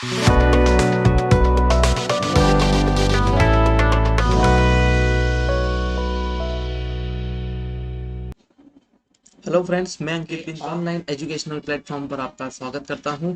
Hello friends, मैं अंकित online educational platform पर आपका स्वागत करता हूं।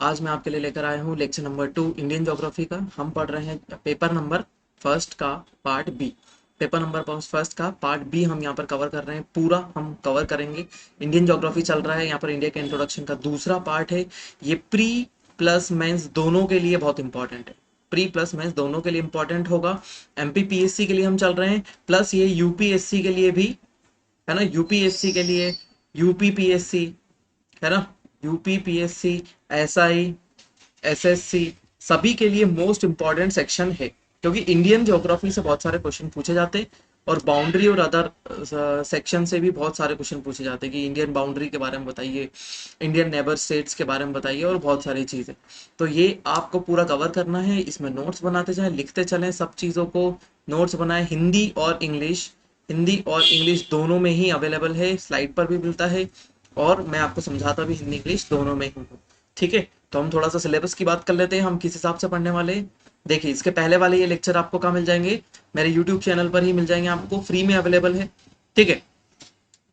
आज मैं आपके लिए लेकर आया हूं लेक्चर नंबर 2 इंडियन ज्योग्राफी का। हम पढ़ रहे हैं पेपर नंबर फर्स्ट का part B. Paper number first का पार्ट बी हम यहाँ पर कवर कर रहे हैं, पूरा हम कवर करेंगे। इंडियन ज्योग्राफी चल रहा है यहाँ पर, इंडिया के इंट्रोडक्शन का दूसरा पार्ट है। ये प्री प्लस मेंस दोनों के लिए बहुत इंपॉर्टेंट है। प्री प्लस मेंस दोनों के लिए इंपॉर्टेंट होगा। एमपीपीएससी के लिए हम चल रहे हैं, प्लस ये यूपीएससी के लिए भी है ना। यूपीएससी के लिए, यूपीपीएससी है ना, यूपीपीएससी, एसआई, एसएससी, सभी के लिए मोस्ट इंपॉर्टेंट सेक्शन है, क्योंकि इंडियन ज्योग्राफी से बहुत सारे क्वेश्चन पूछे जाते हैं और बाउंड्री और अदर सेक्शन से भी बहुत सारे क्वेश्चन पूछे जाते हैं कि इंडियन बाउंड्री के बारे में बताइए, इंडियन नेबर स्टेट्स के बारे में बताइए और बहुत सारी चीज़ें। तो ये आपको पूरा कवर करना है। इसमें नोट्स बनाते जाएं, लिखते चलें सब चीज़ों को। नोट्स बनाएं हिंदी और इंग्लिश, हिंदी और इंग्लिश दोनों में ही अवेलेबल है, स्लाइड पर भी मिलता है और मैं आपको समझाता भी हिंदी इंग्लिश दोनों में ही हूँ। ठीक है, तो हम थोड़ा सा सिलेबस की बात कर लेते हैं, हम किस हिसाब से पढ़ने वाले हैं। देखिए, इसके पहले वाले ये लेक्चर आपको कहाँ मिल जाएंगे, मेरे यूट्यूब चैनल पर ही मिल जाएंगे, आपको फ्री में अवेलेबल है। ठीक है,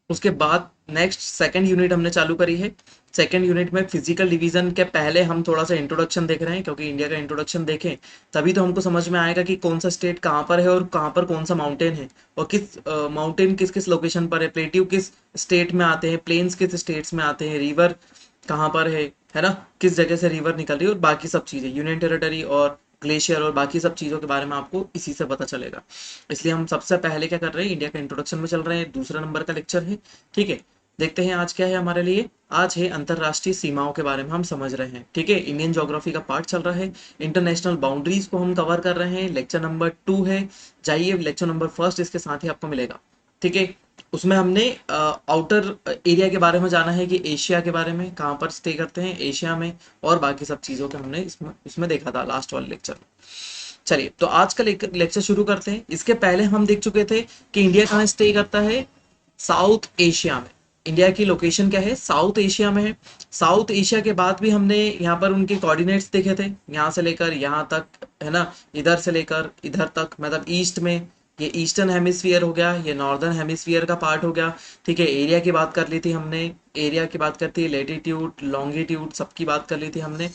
उसके बाद नेक्स्ट सेकंड यूनिट हमने चालू करी है। सेकंड यूनिट में फिजिकल डिवीजन के पहले हम थोड़ा सा इंट्रोडक्शन देख रहे हैं, क्योंकि इंडिया का इंट्रोडक्शन देखें तभी तो हमको समझ में आएगा कि कौन सा स्टेट कहाँ पर है और कहाँ पर कौन सा माउंटेन है, और किस माउंटेन किस किस लोकेशन पर है, प्लेट्यू किस स्टेट में आते हैं, प्लेन्स किस स्टेट्स में आते हैं, रिवर कहाँ पर है ना, किस जगह से रिवर निकल रही है और बाकी सब चीज़ें, यूनियन टेरिटरी और ग्लेशियर और बाकी सब चीज़ों के बारे में आपको इसी से पता चलेगा। इसलिए हम सबसे पहले क्या कर रहे हैं, इंडिया का इंट्रोडक्शन में चल रहे हैं, दूसरा नंबर का लेक्चर है। ठीक है, देखते हैं आज क्या है हमारे लिए। आज है अंतरराष्ट्रीय सीमाओं के बारे में हम समझ रहे हैं। ठीक है, इंडियन ज्योग्राफी का पार्ट चल रहा है, इंटरनेशनल बाउंड्रीज को हम कवर कर रहे हैं, लेक्चर नंबर 2 है। जाइए, लेक्चर नंबर फर्स्ट इसके साथ ही आपको मिलेगा। ठीक है, उसमें हमने आउटर एरिया के बारे में जाना है कि एशिया के बारे में, कहाँ पर स्टे करते हैं एशिया में, और बाकी सब चीज़ों के हमने इसमें देखा था लास्ट वाले लेक्चर में। चलिए, तो आज का लेक्चर शुरू करते हैं। इसके पहले हम देख चुके थे कि इंडिया कहाँ स्टे करता है, साउथ एशिया में। इंडिया की लोकेशन क्या है, साउथ एशिया में है। साउथ एशिया के बाद भी हमने यहाँ पर उनके कोऑर्डिनेट्स देखे थे, यहाँ से लेकर यहाँ तक, है ना, इधर से लेकर इधर तक, मतलब ईस्ट में ये ईस्टर्न हेमिस्फीयर हो गया, ये नॉर्दर्न हेमिस्फीयर का पार्ट हो गया। ठीक है, एरिया की बात कर ली थी हमने, एरिया की बात करती है, लेटीट्यूड लॉन्गिट्यूड सबकी बात कर ली थी हमने।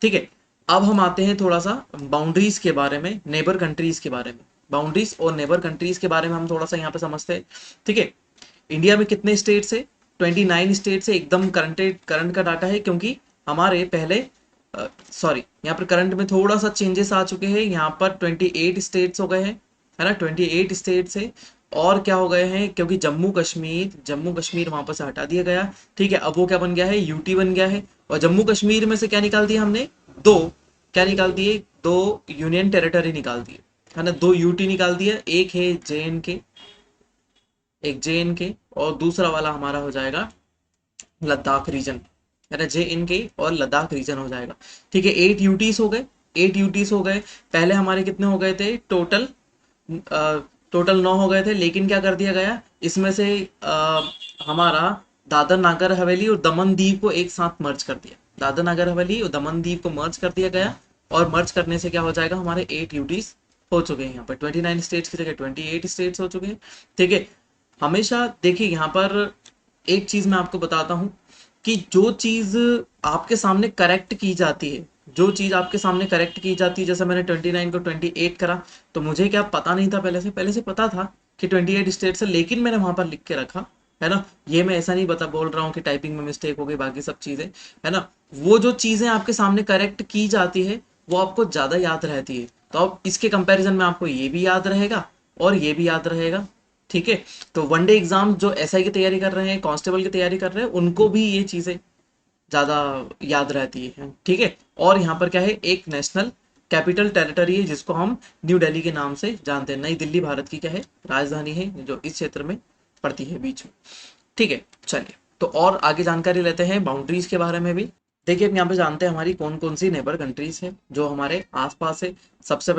ठीक है, अब हम आते हैं थोड़ा सा बाउंड्रीज के बारे में, नेबर कंट्रीज के बारे में। बाउंड्रीज और नेबर कंट्रीज के बारे में हम थोड़ा सा यहाँ पे समझते हैं। ठीक है, इंडिया में कितने स्टेट्स है, 29 स्टेट्स है, एकदम करंट का डाटा है, क्योंकि हमारे पहले सॉरी, यहाँ पर करंट में थोड़ा सा चेंजेस आ चुके हैं। यहाँ पर 28 स्टेट्स हो गए हैं, है ना, 28 स्टेट्स है। और क्या हो गए हैं, क्योंकि जम्मू कश्मीर वहां पर से हटा दिया गया। ठीक है, अब वो क्या बन गया है, यूटी बन गया है। और जम्मू कश्मीर में से क्या निकाल दिया हमने, दो, क्या निकाल दिए, दो यूनियन टेरिटरी निकाल दिए, है ना, दो यूटी निकाल दिया। एक है JNK, एक JNK, और दूसरा वाला हमारा हो जाएगा लद्दाख रीजन, है ना, JNK और लद्दाख रीजन हो जाएगा। ठीक है, 8 यूटीज हो गए, 8 यूटीज हो गए। पहले हमारे कितने हो गए थे टोटल, टोटल 9 हो गए थे, लेकिन क्या कर दिया गया, इसमें से हमारा दादर नागर हवेली और दमन दीव को एक साथ मर्ज कर दिया। दादर नागर हवेली और दमन दीव को मर्ज कर दिया गया, और मर्ज करने से क्या हो जाएगा, हमारे 8 यूटीज हो चुके हैं। यहाँ पर 29 स्टेट्स की जगह 28 स्टेट्स हो चुके हैं। ठीक है, हमेशा देखिए, यहाँ पर एक चीज मैं आपको बताता हूँ कि जो चीज आपके सामने करेक्ट की जाती है, जो चीज आपके सामने करेक्ट की जाती है, जैसे मैंने 29 को 28 करा, तो मुझे क्या पता नहीं था, पहले से पता था कि 28 स्टेट्स है, लेकिन मैंने वहां पर लिख के रखा, है ना। ये मैं ऐसा नहीं बता बोल रहा हूँ कि टाइपिंग में मिस्टेक हो गई, बाकी सब चीजें, है ना। वो जो चीजें आपके सामने करेक्ट की जाती है वो आपको ज्यादा याद रहती है, तो अब इसके कंपैरिजन में आपको ये भी याद रहेगा और ये भी याद रहेगा। ठीक है, तो वनडे एग्जाम जो एसआई की तैयारी कर रहे हैं, कांस्टेबल की तैयारी कर रहे हैं, उनको भी ये चीजें ज्यादा याद रहती है। ठीक है, और यहाँ पर क्या है, एक नेशनल कैपिटल टेरिटरी है जिसको हम न्यू दिल्ली के नाम से जानते हैं। नई दिल्ली भारत की क्या है, राजधानी है, जो इस क्षेत्र में पड़ती है बीच में। ठीक है, चलिए, तो और आगे जानकारी लेते हैं बाउंड्रीज के बारे में भी। देखिए, अब यहाँ पे जानते हैं हमारी कौन कौन सी नेबर कंट्रीज है जो हमारे आसपास है। सबसे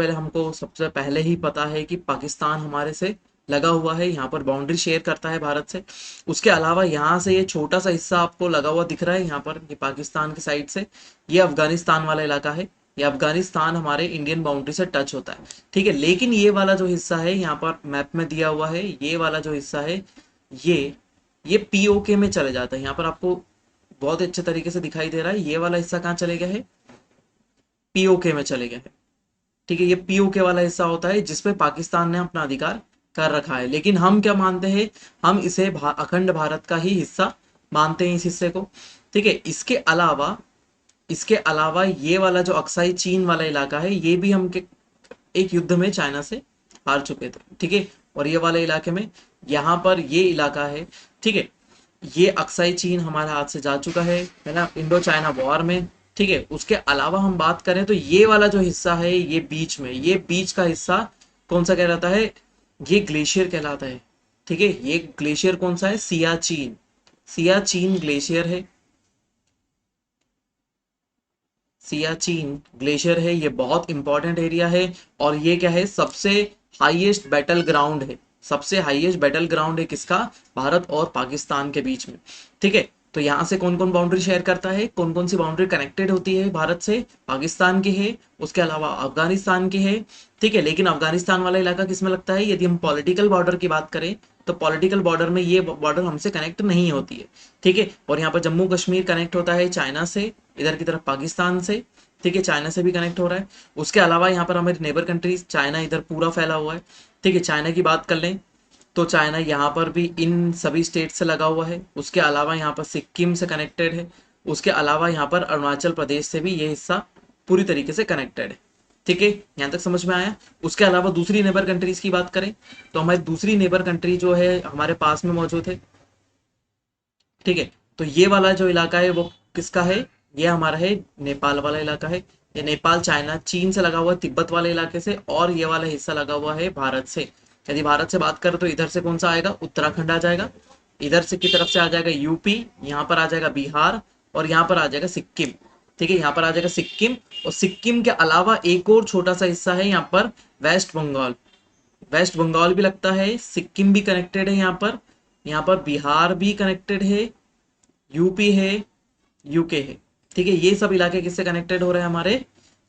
पहले ही पता है कि पाकिस्तान हमारे से लगा हुआ है, यहाँ पर बाउंड्री शेयर करता है भारत से। उसके अलावा यहाँ से ये छोटा सा हिस्सा आपको लगा हुआ दिख रहा है यहाँ पर, ये पाकिस्तान की साइड से, ये अफगानिस्तान वाला इलाका है। ये अफगानिस्तान हमारे इंडियन बाउंड्री से टच होता है, ठीक है। लेकिन ये वाला जो हिस्सा है यहाँ पर मैप में दिया हुआ है, ये वाला जो हिस्सा है ये ये पीओके में चले जाता है। यहाँ पर आपको बहुत अच्छे तरीके से दिखाई दे रहा है, ये वाला हिस्सा कहाँ चले गया है, पीओके में चले गया है, ठीक है। ये पीओके वाला हिस्सा होता है जिसपे पाकिस्तान ने अपना अधिकार कर रखा है। लेकिन हम क्या मानते हैं, हम इसे अखंड भारत का ही हिस्सा मानते हैं इस हिस्से को, ठीक है। इसके अलावा ये वाला जो अक्साई चीन वाला इलाका है, ये भी हम एक युद्ध में चाइना से हार चुके थे, ठीक है। और ये वाले इलाके में, यहाँ पर ये इलाका है, ठीक है, ये अक्साई चीन हमारे हाथ से जा चुका है ना, इंडो चाइना वॉर में, ठीक है। उसके अलावा हम बात करें तो ये वाला जो हिस्सा है, ये बीच में, ये बीच का हिस्सा कौन सा कहलाता है, ये ग्लेशियर कहलाता है, ठीक है। ये ग्लेशियर कौन सा है, सियाचीन, सियाचीन ग्लेशियर है, सियाचीन ग्लेशियर है। ये बहुत इंपॉर्टेंट एरिया है, और ये क्या है, सबसे हाईएस्ट बैटल ग्राउंड है, सबसे हाईएस्ट बैटल ग्राउंड है किसका, भारत और पाकिस्तान के बीच में, ठीक है। तो यहाँ से कौन कौन बाउंड्री शेयर करता है, कौन कौन सी बाउंड्री कनेक्टेड होती है भारत से, पाकिस्तान की है, उसके अलावा अफगानिस्तान की है, ठीक है। लेकिन अफगानिस्तान वाला इलाका किसमें लगता है, यदि हम पॉलिटिकल बॉर्डर की बात करें तो पॉलिटिकल बॉर्डर में ये बॉर्डर हमसे कनेक्ट नहीं होती है, ठीक है। और यहाँ पर जम्मू कश्मीर कनेक्ट होता है चाइना से, इधर की तरफ पाकिस्तान से, ठीक है, चाइना से भी कनेक्ट हो रहा है। उसके अलावा यहाँ पर हमारे नेबर कंट्रीज, चाइना इधर पूरा फैला हुआ है, ठीक है। चाइना की बात कर लें तो चाइना यहाँ पर भी इन सभी स्टेट से लगा हुआ है। उसके अलावा यहाँ पर सिक्किम से कनेक्टेड है। उसके अलावा यहाँ पर अरुणाचल प्रदेश से भी ये हिस्सा पूरी तरीके से कनेक्टेड है, ठीक है। यहाँ तक समझ में आया। उसके अलावा दूसरी नेबर कंट्रीज की बात करें तो हमारी दूसरी नेबर कंट्री जो है हमारे पास में मौजूद है, ठीक है। तो ये वाला जो इलाका है वो किसका है, ये हमारा है नेपाल वाला इलाका है। ये नेपाल चाइना चीन से लगा हुआ है, तिब्बत वाले इलाके से, और ये वाला हिस्सा लगा हुआ है भारत से। यदि भारत से बात करें तो इधर से कौन सा आएगा, उत्तराखंड आ जाएगा, इधर से की तरफ से आ जाएगा यूपी, यहाँ पर आ जाएगा बिहार, और यहाँ पर आ जाएगा सिक्किम, ठीक है। यहाँ पर आ जाएगा सिक्किम, और सिक्किम के अलावा एक और छोटा सा हिस्सा है यहाँ पर वेस्ट बंगाल, वेस्ट बंगाल भी लगता है, सिक्किम भी कनेक्टेड है यहाँ पर बिहार भी कनेक्टेड है, यूपी है, यूके है, ठीक है। ये सब इलाके किससे कनेक्टेड हो रहे हैं हमारे,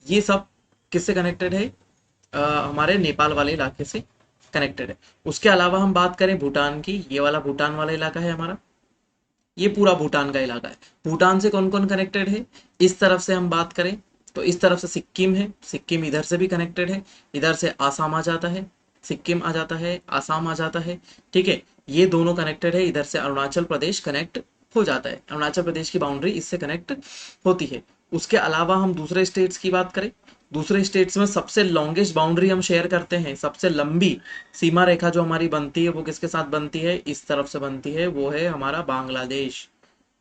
ये सब किससे कनेक्टेड है, हमारे नेपाल वाले इलाके से कनेक्टेड है। उसके अलावा हम बात करें भूटान की, ये वाला भूटान वाला इलाका है हमारा, ये पूरा भूटान का इलाका है। भूटान से कौन कौन कनेक्टेड है, इस तरफ से हम बात करें तो इस तरफ से सिक्किम है, सिक्किम इधर से भी कनेक्टेड है, इधर से आसाम आ जाता है, सिक्किम आ जाता है, आसाम आ जाता है, ठीक है। ये दोनों कनेक्टेड है, इधर से अरुणाचल प्रदेश कनेक्ट हो जाता है, अरुणाचल प्रदेश की बाउंड्री इससे कनेक्ट होती है। उसके अलावा हम दूसरे स्टेट्स की बात करें, दूसरे स्टेट्स में सबसे लॉन्गेस्ट बाउंड्री हम शेयर करते हैं, सबसे लंबी सीमा रेखा जो हमारी बनती है वो किसके साथ बनती है, इस तरफ से बनती है, वो है हमारा बांग्लादेश।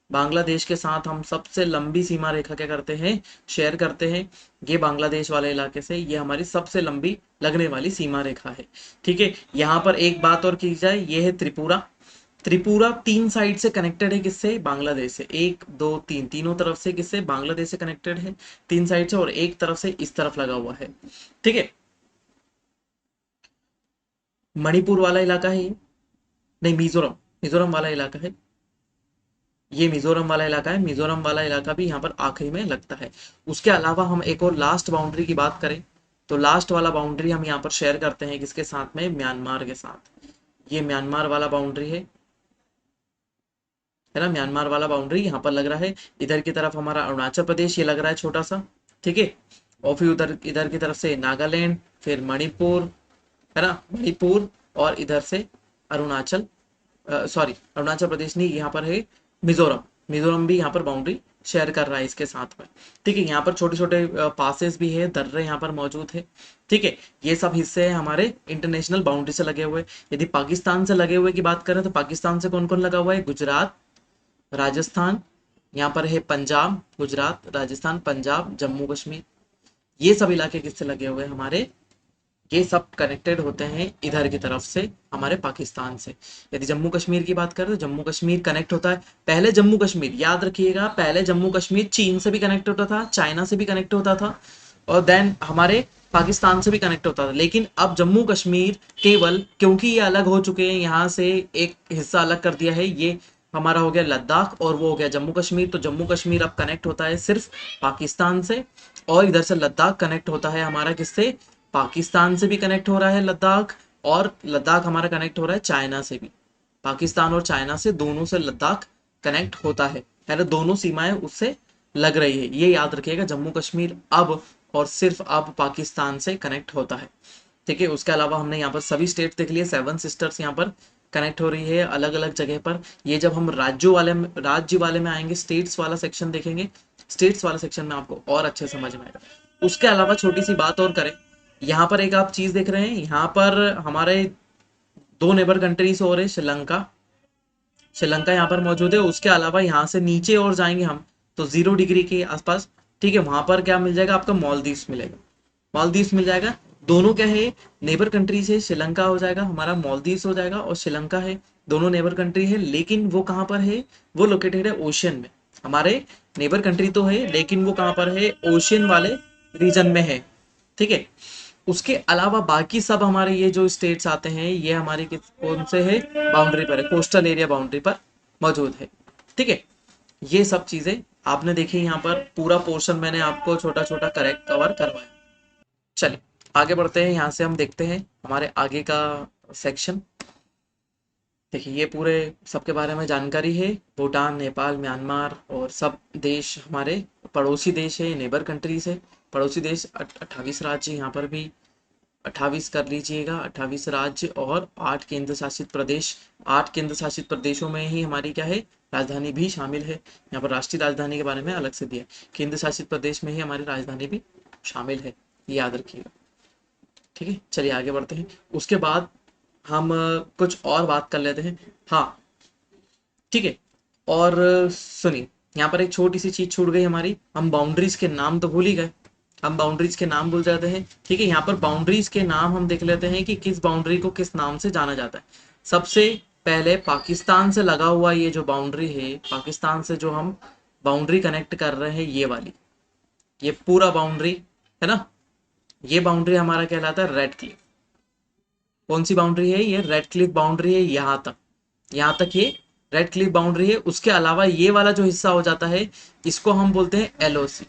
बांग्लादेश के साथ हम सबसे लंबी सीमा रेखा क्या करते हैं, शेयर करते हैं। ये बांग्लादेश वाले इलाके से ये हमारी सबसे लंबी लगने वाली सीमा रेखा है, ठीक है। यहाँ पर एक बात और की जाए, ये है त्रिपुरा। त्रिपुरा तीन साइड से कनेक्टेड है, किससे, बांग्लादेश से, एक दो तीन, तीनों तरफ से किससे, बांग्लादेश से कनेक्टेड है तीन साइड से, और एक तरफ से इस तरफ लगा हुआ है, ठीक है। मणिपुर वाला इलाका है ये, नहीं, मिजोरम, मिजोरम वाला इलाका है, ये मिजोरम वाला इलाका है। मिजोरम वाला इलाका भी यहाँ पर आखिरी में लगता है। उसके अलावा हम एक और लास्ट बाउंड्री की बात करें तो लास्ट वाला बाउंड्री हम यहाँ पर शेयर करते हैं किसके साथ में, म्यांमार के साथ। ये म्यांमार वाला बाउंड्री है ना, म्यांमार वाला बाउंड्री यहाँ पर लग रहा है। इधर की तरफ हमारा अरुणाचल प्रदेश ये लग रहा है छोटा सा, ठीक है। और फिर उधर इधर की तरफ से नागालैंड, फिर मणिपुर, है ना, मणिपुर, और इधर से अरुणाचल, सॉरी अरुणाचल प्रदेश नहीं, यहाँ पर है मिजोरम, मिजोरम भी यहाँ पर बाउंड्री शेयर कर रहा है इसके साथ में, ठीक है। यहाँ पर छोटे छोटे पासेस भी है, दर्रे यहाँ पर मौजूद है, ठीक है। ये सब हिस्से हैं हमारे इंटरनेशनल बाउंड्री से लगे हुए। यदि पाकिस्तान से लगे हुए की बात करें तो पाकिस्तान से कौन कौन लगा हुआ है, गुजरात, राजस्थान, यहाँ पर है पंजाब, गुजरात, राजस्थान, पंजाब, जम्मू कश्मीर, ये सब इलाके किससे लगे हुए हैं हमारे, ये सब कनेक्टेड होते हैं इधर की तरफ से हमारे पाकिस्तान से। यदि जम्मू कश्मीर की बात करें तो जम्मू कश्मीर कनेक्ट होता है, पहले जम्मू कश्मीर याद रखिएगा, पहले जम्मू कश्मीर चीन से भी कनेक्ट होता था, चाइना से भी कनेक्ट होता था, और देन हमारे पाकिस्तान से भी कनेक्ट होता था। लेकिन अब जम्मू कश्मीर केवल, क्योंकि ये अलग हो चुके हैं, यहाँ से एक हिस्सा अलग कर दिया है, ये हमारा हो गया लद्दाख और वो हो गया जम्मू कश्मीर। तो जम्मू कश्मीर अब कनेक्ट होता है सिर्फ पाकिस्तान से, और इधर से लद्दाख कनेक्ट होता है हमारा किससे, पाकिस्तान से भी कनेक्ट हो रहा है लद्दाख, और लद्दाख हमारा कनेक्ट हो रहा है चाइना से भी। पाकिस्तान और चाइना से, दोनों से लद्दाख कनेक्ट होता है ना, दोनों सीमाएं उससे लग रही है। ये याद रखिएगा, जम्मू कश्मीर अब और सिर्फ अब पाकिस्तान से कनेक्ट होता है। ठीक है, उसके अलावा हमने यहाँ पर सभी स्टेट देख लिए, 7 सिस्टर्स यहाँ पर कनेक्ट हो रही है अलग अलग जगह पर। ये जब हम राज्य वाले में आएंगे, स्टेट्स वाला सेक्शन देखेंगे, स्टेट्स वाला सेक्शन में आपको और अच्छे समझ में आएगा। उसके अलावा छोटी सी बात और करें, यहाँ पर एक आप चीज देख रहे हैं, यहाँ पर हमारे 2 नेबर कंट्रीज हो रहे, श्रीलंका यहाँ पर मौजूद है। उसके अलावा यहाँ से नीचे और जाएंगे हम तो 0 डिग्री के आसपास, ठीक है, वहां पर क्या मिल जाएगा आपका, मालदीव्स मिलेगा, मालदीव्स मिल जाएगा। दोनों क्या है, नेबर कंट्री से, श्रीलंका हो जाएगा हमारा, मालदीव्स हो जाएगा, और श्रीलंका है, दोनों नेबर कंट्री है। लेकिन वो कहाँ पर है, वो लोकेटेड है ओशियन में। हमारे नेबर कंट्री तो है, लेकिन वो कहाँ पर है, ओशियन वाले रीजन में है। ठीक है, उसके अलावा बाकी सब हमारे ये जो स्टेट्स आते हैं, ये हमारे कौन से है, बाउंड्री पर है, कोस्टल एरिया बाउंड्री पर मौजूद है। ठीक है, ये सब चीजें आपने देखी, यहाँ पर पूरा पोर्शन मैंने आपको छोटा छोटा करेक्ट कवर करवाया। चलिए आगे बढ़ते हैं, यहाँ से हम देखते हैं हमारे आगे का सेक्शन। देखिए ये पूरे सबके बारे में जानकारी है, भूटान, नेपाल, म्यांमार और सब देश हमारे पड़ोसी देश है, नेबर कंट्रीज है। पड़ोसी देश 28 राज्य, यहाँ पर भी 28 कर लीजिएगा, 28 राज्य और 8 केंद्र शासित प्रदेश। 8 केंद्र शासित प्रदेशों में ही हमारी क्या है, राजधानी भी शामिल है। यहाँ पर राष्ट्रीय राजधानी के बारे में अलग से दिया है, केंद्र शासित प्रदेश में ही हमारी राजधानी भी शामिल है, ये याद रखिएगा। ठीक है, चलिए आगे बढ़ते हैं। उसके बाद हम कुछ और बात कर लेते हैं। हाँ ठीक है, और सुनिए, यहाँ पर एक छोटी सी चीज छूट गई हमारी, हम बाउंड्रीज के नाम तो भूल ही गए, हम बाउंड्रीज के नाम भूल जाते हैं। ठीक है, यहाँ पर बाउंड्रीज के नाम हम देख लेते हैं कि किस बाउंड्री को किस नाम से जाना जाता है। सबसे पहले पाकिस्तान से लगा हुआ ये जो बाउंड्री है, पाकिस्तान से जो हम बाउंड्री कनेक्ट कर रहे हैं, ये वाली, ये पूरा बाउंड्री है ना, ये बाउंड्री हमारा कहलाता है रेड क्लिफ। कौन सी बाउंड्री है ये, रेड क्लिफ बाउंड्री है। यहाँ तक ये रेड क्लिफ बाउंड्री है। उसके अलावा ये वाला जो हिस्सा हो जाता है, इसको हम बोलते हैं एलओसी,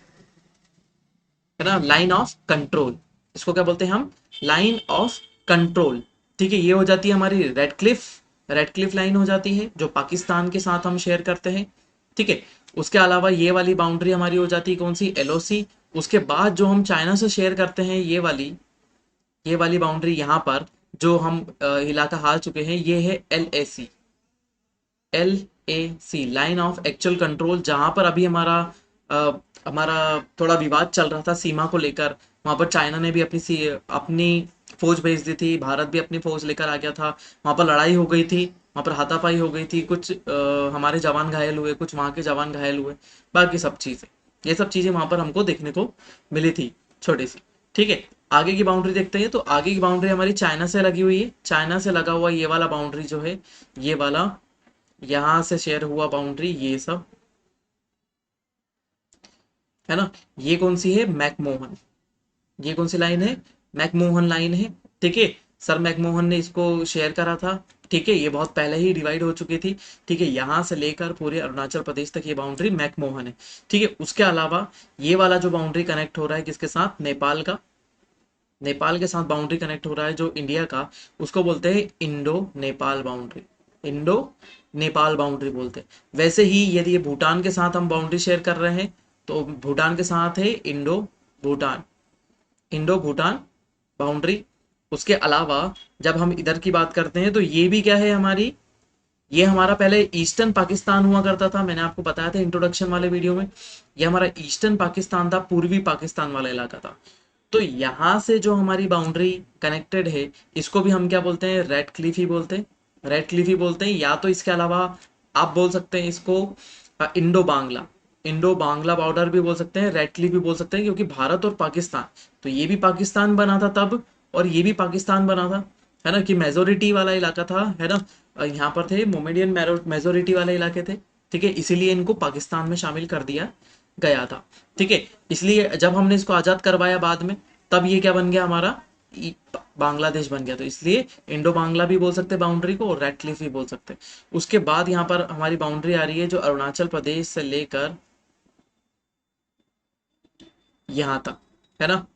है ना, लाइन ऑफ कंट्रोल। इसको क्या बोलते हैं हम, लाइन ऑफ कंट्रोल। ठीक है, ये हो जाती है हमारी रेड क्लिफ लाइन हो जाती है, जो पाकिस्तान के साथ हम शेयर करते हैं। ठीक है, उसके अलावा ये वाली बाउंड्री हमारी हो जाती है कौन सी, एलओसी। उसके बाद जो हम चाइना से शेयर करते हैं, ये वाली बाउंड्री यहाँ पर जो हम इलाका हार चुके हैं, ये है L A C, line of actual control. जहां पर अभी अ, हमारा थोड़ा विवाद चल रहा था सीमा को लेकर, वहां पर चाइना ने भी अपनी फौज भेज दी थी, भारत भी अपनी फौज लेकर आ गया था, वहां पर लड़ाई हो गई थी, वहां पर हाथापाई हो गई थी, कुछ हमारे जवान घायल हुए, कुछ वहां के जवान घायल हुए, बाकी सब चीजें, ये सब चीजें वहां पर हमको देखने को मिली थी, छोटी सी। ठीक है, आगे की बाउंड्री देखते हैं, तो आगे की बाउंड्री हमारी चाइना से लगी हुई है। चाइना से लगा हुआ ये वाला बाउंड्री जो है, ये वाला यहां से शेयर हुआ बाउंड्री, ये सब है ना, ये कौन सी है, मैकमोहन, ये कौन सी लाइन है, मैकमोहन लाइन है। ठीक है, सर मैकमोहन ने इसको शेयर करा था। ठीक है, ये बहुत पहले ही डिवाइड हो चुकी थी। ठीक है, यहां से लेकर पूरे अरुणाचल प्रदेश तक ये बाउंड्री मैकमोहन है। ठीक है, उसके अलावा ये वाला जो बाउंड्री कनेक्ट हो रहा है किसके साथ, नेपाल का, नेपाल के साथ बाउंड्री कनेक्ट हो रहा है जो इंडिया का, उसको बोलते हैं Indo Nepal boundary, Indo Nepal boundary बोलते हैं। वैसे ही यदि ये भूटान के साथ हम बाउंड्री शेयर कर रहे हैं, तो भूटान के साथ है भूटान इंडो भूटान बाउंड्री। उसके अलावा जब हम इधर की बात करते हैं, तो ये भी क्या है हमारी, ये हमारा पहले ईस्टर्न पाकिस्तान हुआ करता था, मैंने आपको बताया था इंट्रोडक्शन वाले वीडियो में, ये हमारा ईस्टर्न पाकिस्तान था, पूर्वी पाकिस्तान वाला इलाका था। तो यहाँ से जो हमारी बाउंड्री कनेक्टेड है, इसको भी हम क्या बोलते हैं, रेड क्लिफ ही बोलते हैं, रेड क्लिफ ही बोलते हैं। या तो इसके अलावा आप बोल सकते हैं इसको इंडो बांग्ला बॉर्डर भी बोल सकते हैं, रेड क्लिफ भी बोल सकते हैं, क्योंकि भारत और पाकिस्तान, तो ये भी पाकिस्तान बना था तब, और ये भी पाकिस्तान बना था, है ना, कि मेजोरिटी वाला इलाका था, है ना, यहाँ पर थे मोमेडियन मेजोरिटी वाले इलाके थे। ठीक है, इसीलिए इनको पाकिस्तान में शामिल कर दिया गया था। ठीक है, इसलिए जब हमने इसको आजाद करवाया बाद में, तब ये क्या बन गया हमारा, बांग्लादेश बन गया। तो इसलिए इंडो बांग्ला भी बोल सकते हैं बाउंड्री को, और रेड क्लिफ भी बोल सकते हैं। उसके बाद यहाँ पर हमारी बाउंड्री आ रही है जो अरुणाचल प्रदेश से लेकर यहाँ तक, है ना,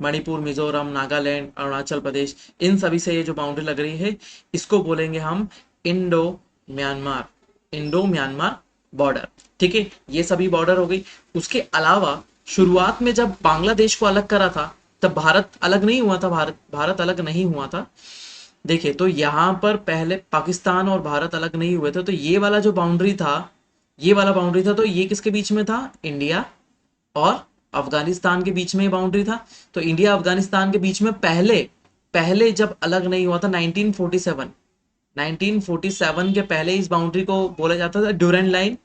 मणिपुर, मिजोरम, नागालैंड, अरुणाचल प्रदेश, इन सभी से ये जो बाउंड्री लग रही है, इसको बोलेंगे हम Indo Myanmar, Indo Myanmar border. ठीक है, ये सभी बॉर्डर हो गई। उसके अलावा शुरुआत में जब बांग्लादेश को अलग करा था, तब भारत अलग नहीं हुआ था, भारत अलग नहीं हुआ था। देखिए, तो यहाँ पर पहले पाकिस्तान और भारत अलग नहीं हुए थे, तो ये वाला जो बाउंड्री था, ये वाला बाउंड्री था, तो ये किसके बीच में था, इंडिया और अफगानिस्तान के बीच में बाउंड्री था। तो इंडिया अफगानिस्तान के बीच में पहले पहले जब अलग नहीं हुआ था 1947, 1947 के पहले इस बाउंड्री को बोला जाता था ड्यूरेंट लाइन,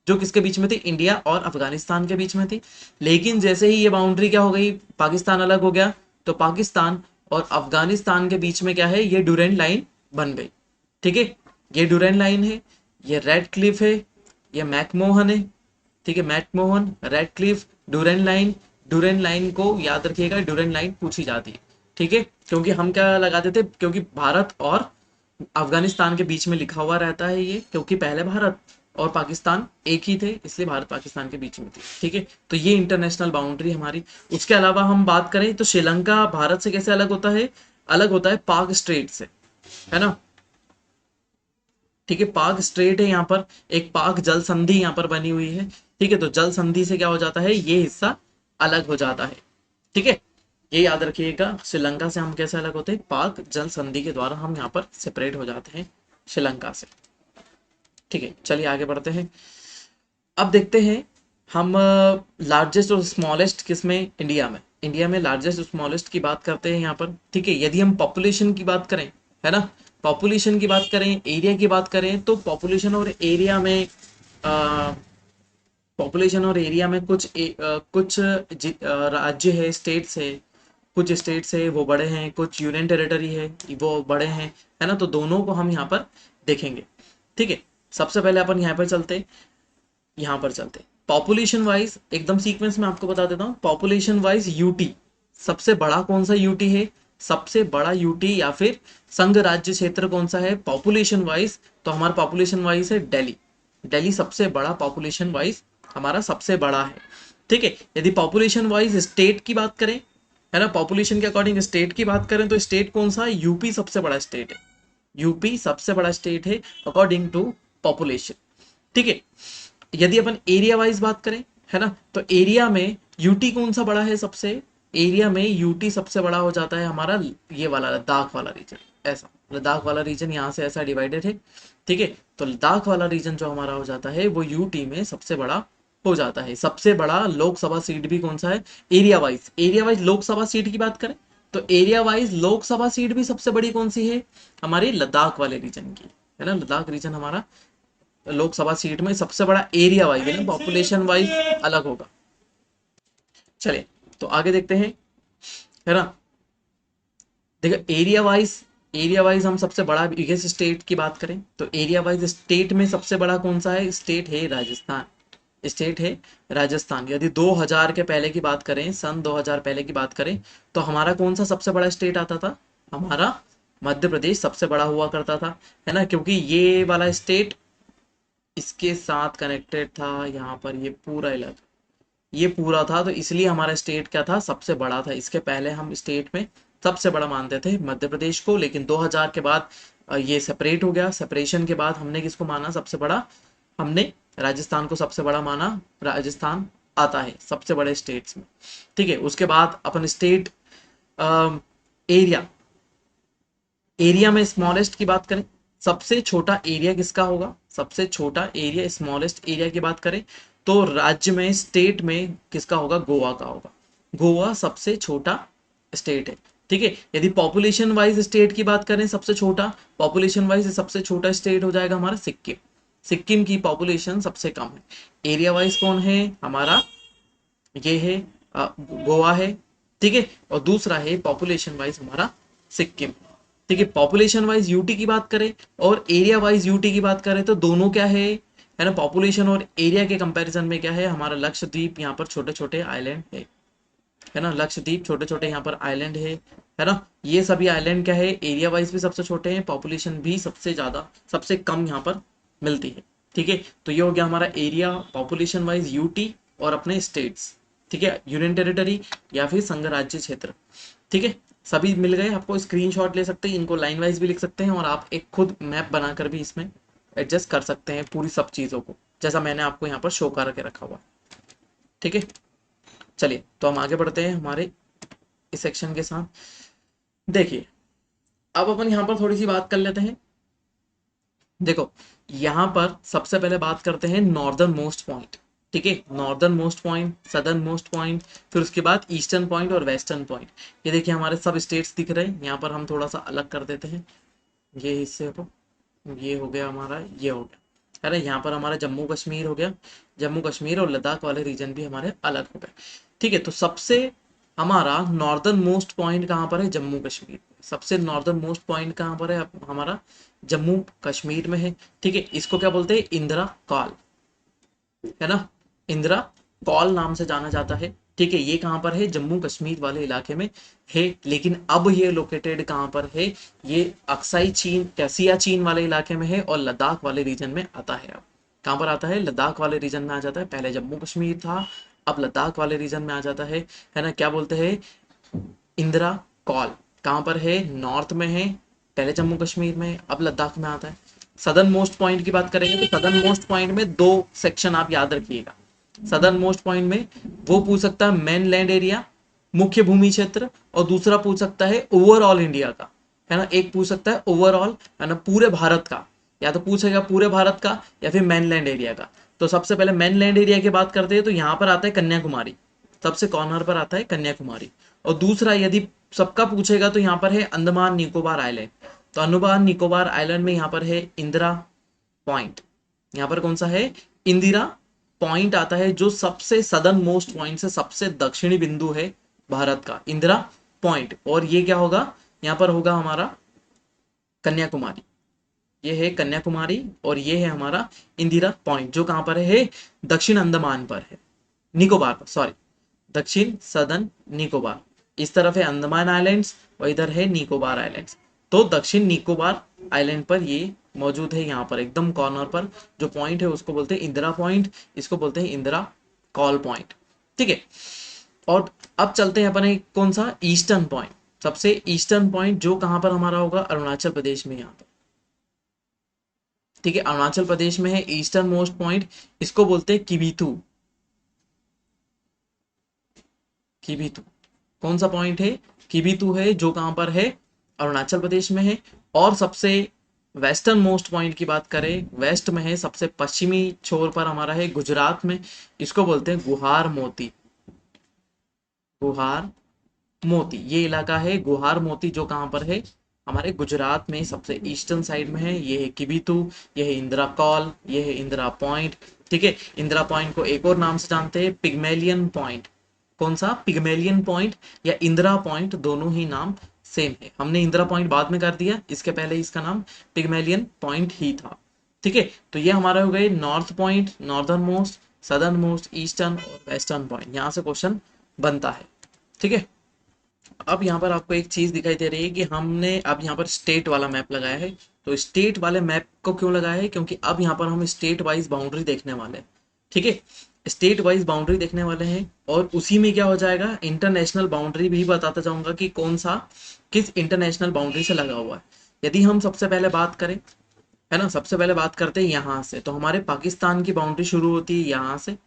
जो किसके बीच में थी, इंडिया और अफगानिस्तान के बीच में थी। लेकिन जैसे ही ये बाउंड्री क्या हो गई, पाकिस्तान अलग हो गया, तो पाकिस्तान और अफगानिस्तान के बीच में क्या है, ये ड्यूरेंट लाइन बन गई। ठीक है, ये ड्यूरेंट लाइन है, ये रेड क्लिफ है, ये मैकमोहन है। ठीक है, McMahon, Radcliffe, Durand line. Durand line को याद रखिएगा, ड्यूरेंट लाइन पूछी जाती है। ठीक है, क्योंकि हम क्या लगाते थे, क्योंकि भारत और अफगानिस्तान के बीच में लिखा हुआ रहता है ये, क्योंकि पहले भारत और पाकिस्तान एक ही थे, इसलिए भारत पाकिस्तान के बीच में थी। ठीक है, तो ये इंटरनेशनल बाउंड्री हमारी। उसके अलावा हम बात करें तो श्रीलंका भारत से कैसे अलग होता है, अलग होता है पाक स्ट्रेट से, है ना। ठीक है, पाक स्ट्रेट है, यहाँ पर एक पाक जल संधि यहाँ पर बनी हुई है। ठीक है, तो जल संधि से क्या हो जाता है, ये हिस्सा अलग हो जाता है। ठीक है, ये याद रखिएगा, श्रीलंका से हम कैसे अलग होते हैं, पाक जल संधि के द्वारा हम यहाँ पर सेपरेट हो जाते हैं श्रीलंका से। ठीक है, चलिए आगे बढ़ते हैं। अब देखते हैं हम लार्जेस्ट और स्मॉलेस्ट किसमें, इंडिया में लार्जेस्ट और स्मॉलेस्ट की बात करते हैं यहाँ पर। ठीक है, यदि हम पॉपुलेशन की बात करें, है ना, पॉपुलेशन की बात करें, एरिया की बात करें, तो पॉपुलेशन और एरिया में कुछ राज्य है, स्टेट्स है, कुछ स्टेट्स है वो बड़े हैं, कुछ यूनियन टेरिटरी है वो बड़े हैं, है ना। तो दोनों को हम यहाँ पर देखेंगे। ठीक है, सबसे पहले अपन यहाँ पर चलते पॉपुलेशन वाइज, एकदम सीक्वेंस में आपको बता देता हूँ। पॉपुलेशन वाइज यूटी सबसे बड़ा कौन सा यूटी है, सबसे बड़ा यूटी या फिर संघ राज्य क्षेत्र कौन सा है पॉपुलेशन वाइज, तो हमारा पॉपुलेशन वाइज है दिल्ली। दिल्ली सबसे बड़ा पॉपुलेशन वाइज हमारा सबसे बड़ा है। ठीक है, यदि पॉपुलेशन वाइज स्टेट की बात करें, है ना, पॉपुलेशन के अकॉर्डिंग स्टेट की बात करें, तो स्टेट कौन सा है, यूपी सबसे बड़ा स्टेट है, यूपी सबसे बड़ा स्टेट है अकॉर्डिंग टू पॉपुलेशन। ठीक है, यदि अपन एरिया वाइज बात करें, है ना, तो एरिया में यूटी कौन सा बड़ा है सबसे, एरिया में यूटी सबसे बड़ा हो जाता है हमारा ये वाला लद्दाख वाला रीजन, ऐसा लद्दाख वाला रीजन यहाँ से ऐसा डिवाइडेड है। ठीक है, तो लद्दाख वाला रीजन जो हमारा हो जाता है वो यूटी में सबसे बड़ा हो जाता है। सबसे बड़ा लोकसभा सीट भी कौन सा है, एरिया वाइज लोकसभा सीट की बात करें, तो एरिया वाइज लोकसभा सीट भी सबसे बड़ी कौन सी है, हमारी लद्दाख वाले रीजन की, है ना। लद्दाख रीजन हमारा लोकसभा सीट में सबसे बड़ा एरिया वाइज है, पॉपुलेशन वाइज अलग होगा। चलिए तो आगे देखते हैं, है ना। देखो एरिया वाइज हम सबसे बड़ा बिगेस्ट स्टेट की बात करें, तो एरिया वाइज स्टेट में सबसे बड़ा कौन सा है, स्टेट है राजस्थान, स्टेट है राजस्थान। यदि 2000 के पहले की बात करें, सन 2000 पहले की बात करें, तो हमारा कौन सा सबसे बड़ा स्टेट आता था, हमारा मध्य प्रदेश सबसे बड़ा हुआ करता था, है ना, क्योंकि ये वाला स्टेट इसके साथ कनेक्टेड था, यहाँ पर ये पूरा इलाका ये पूरा था, तो इसलिए हमारा स्टेट क्या था, सबसे बड़ा था। इसके पहले हम स्टेट में सबसे बड़ा मानते थे मध्य प्रदेश को, लेकिन 2000 के बाद ये सेपरेट हो गया। सेपरेशन के बाद हमने किसको माना सबसे बड़ा, हमने राजस्थान को सबसे बड़ा माना। राजस्थान आता है सबसे बड़े स्टेट्स में। ठीक है, उसके बाद अपन स्टेट एरिया में स्मॉलेस्ट की बात करें, सबसे छोटा एरिया किसका होगा, सबसे छोटा एरिया स्मॉलेस्ट एरिया की बात करें, तो राज्य में स्टेट में किसका होगा, गोवा का होगा। गोवा सबसे छोटा स्टेट है। ठीक है, यदि पॉपुलेशन वाइज स्टेट की बात करें, सबसे छोटा पॉपुलेशन वाइज सबसे छोटा स्टेट हो जाएगा हमारा सिक्किम। सिक्किम की पॉपुलेशन सबसे कम है। एरिया वाइज कौन है हमारा, ये है गोवा है। ठीक है, और दूसरा है पॉपुलेशन वाइज हमारा सिक्किम। ठीक है, पॉपुलेशन वाइज यूटी की बात करें और एरिया वाइज यूटी की बात करें, तो दोनों क्या है, है ना। पॉपुलेशन और एरिया के कंपैरिजन में क्या है, हमारा लक्षद्वीप यहाँ पर छोटे छोटे आइलैंड है ना। लक्षद्वीप छोटे छोटे यहाँ पर आइलैंड है ना। ये सभी आइलैंड क्या है, एरिया वाइज भी सबसे छोटे हैं, पॉपुलेशन भी सबसे ज्यादा सबसे कम यहाँ पर मिलती है। ठीक है, तो ये हो गया हमारा एरिया पॉपुलेशन वाइज यूटी और अपने स्टेट्स। ठीक है, यूनियन टेरिटरी या फिर संघ राज्य क्षेत्र। ठीक है, सभी मिल गए। आपको स्क्रीनशॉट ले सकते हैं, इनको लाइन वाइज भी लिख सकते हैं और आप एक खुद मैप बनाकर भी इसमें एडजस्ट कर सकते हैं पूरी सब चीज़ों को, जैसा मैंने आपको यहाँ पर शो करके रखा हुआ। ठीक है, चलिए तो हम आगे बढ़ते हैं हमारे इस सेक्शन के साथ। देखिए, अब अपन यहाँ पर थोड़ी सी बात कर लेते हैं। देखो, यहाँ पर सबसे पहले बात करते हैं नॉर्दर्न मोस्ट पॉइंट। ठीक है, northern most point, southern most point, फिर उसके बाद ईस्टर्न पॉइंट और वेस्टर्न पॉइंट। ये देखिए हमारे सब स्टेट्स दिख रहे हैं। यहाँ पर हम थोड़ा सा अलग कर देते हैं ये हिस्से को। ये हो गया हमारा, ये हो गया। अरे यहाँ पर हमारा जम्मू कश्मीर हो गया। जम्मू कश्मीर और लद्दाख वाले रीजन भी हमारे अलग हो गए। ठीक है, तो सबसे हमारा नॉर्दर्न मोस्ट पॉइंट कहाँ पर है, जम्मू कश्मीर। सबसे नॉर्दर्न मोस्ट पॉइंट कहाँ पर है, हमारा जम्मू कश्मीर में है। ठीक है, इसको क्या बोलते हैं, इंदिरा कॉल, है ना। इंदिरा कॉल नाम से जाना जाता है। ठीक है, ये कहाँ पर है, जम्मू कश्मीर वाले इलाके में है। लेकिन अब ये लोकेटेड कहाँ पर है, ये अक्साई चीन, कैसिया चीन वाले इलाके में है और लद्दाख वाले रीजन में आता है। अब कहाँ पर आता है, लद्दाख वाले रीजन में आ जाता है। पहले जम्मू कश्मीर था, अब लद्दाख वाले रीजन में आ जाता है ना। क्या बोलते हैं, इंदिरा कॉल कहाँ पर है, नॉर्थ में है। पहले जम्मू कश्मीर में, अब लद्दाख में आता है। सदर्न मोस्ट पॉइंट की बात करेंगे तो सदर्न मोस्ट पॉइंट में दो सेक्शन आप याद रखिएगा। सदर्न मोस्ट पॉइंट में वो पूछ सकता है मेन लैंड एरिया, मुख्य भूमि क्षेत्र, और दूसरा पूछ सकता है ओवरऑल इंडिया का, है ना। एक पूछ सकता है ओवरऑल, है ना, पूरे भारत का, या तो पूछेगा पूरे भारत का या फिर मेनलैंड एरिया का। तो सबसे पहले मेनलैंड एरिया की बात करते हैं तो यहाँ पर आता है कन्याकुमारी, सबसे कॉर्नर पर आता है कन्याकुमारी। और दूसरा यदि सबका पूछेगा तो यहाँ पर है अंडमान निकोबार आइलैंड। तो अंडमान निकोबार आइलैंड में यहाँ पर है इंदिरा पॉइंट। यहाँ पर कौन सा है, इंदिरा पॉइंट आता है, जो सबसे सदर्न मोस्ट पॉइंट से सबसे दक्षिणी बिंदु है भारत का, इंदिरा पॉइंट। और ये क्या होगा, यहाँ पर होगा हमारा कन्याकुमारी। ये है कन्याकुमारी और ये है हमारा इंदिरा पॉइंट, जो कहाँ पर है, दक्षिण अंडमान पर है, निकोबार पर, सॉरी, दक्षिण सदर्न निकोबार। इस तरफ है अंडमान आइलैंड्स और इधर है निकोबार आइलैंड्स। तो दक्षिण निकोबार आइलैंड पर ये मौजूद है, यहाँ पर एकदम कॉर्नर पर जो पॉइंट है उसको बोलते हैं इंदिरा पॉइंट, इसको बोलते हैं इंदिरा कॉल पॉइंट। ठीक है, और अब चलते हैं अपने कौन सा, ईस्टर्न पॉइंट। सबसे ईस्टर्न पॉइंट जो कहाँ पर हमारा होगा, अरुणाचल प्रदेश में, यहाँ पर। ठीक है, अरुणाचल प्रदेश में है ईस्टर्न मोस्ट पॉइंट, इसको बोलते हैं किबिथु। किबिथु कौन सा पॉइंट है, किबिथु है, जो कहां पर है, अरुणाचल प्रदेश में है। और सबसे वेस्टर्न मोस्ट पॉइंट की बात करें, वेस्ट में है, सबसे पश्चिमी छोर पर हमारा है गुजरात में, इसको बोलते हैं गुहार मोती। गुहार मोती ये इलाका है, गुहार मोती, जो कहां पर है, हमारे गुजरात में सबसे ईस्टर्न साइड में है। ये है किबिथु, ये है इंदिरा कॉल, ये है इंदिरा पॉइंट। ठीक है, इंदिरा पॉइंट को एक और नाम से जानते हैं, पिग्मेलियन पॉइंट। कौन सा, पिग्मेलियन पॉइंट या इंदिरा पॉइंट, दोनों ही नाम सेम है। हमने इंदिरा पॉइंट बाद में कर दिया, इसके पहले इसका नाम पिग्मेलियन पॉइंट ही था। ठीक है, तो ये हमारे हो गए north point, northern most, southern most, eastern और वेस्टर्न पॉइंट। यहाँ से क्वेश्चन बनता है। ठीक है, अब यहाँ पर आपको एक चीज दिखाई दे रही है कि हमने अब यहाँ पर स्टेट वाला मैप लगाया है। तो स्टेट वाले मैप को क्यों लगाया है, क्योंकि अब यहाँ पर हम स्टेट वाइज बाउंड्री देखने वाले हैं। ठीक है, स्टेट वाइज बाउंड्री देखने वाले हैं और उसी में क्या हो जाएगा, इंटरनेशनल बाउंड्री भी बताता जाऊंगा कि कौन सा किस इंटरनेशनल बाउंड्री से लगा हुआ है। यदि हम सबसे पहले बात करें, है ना, सबसे पहले बात करते हैं यहाँ से, तो हमारे पाकिस्तान की बाउंड्री शुरू होती है यहाँ से।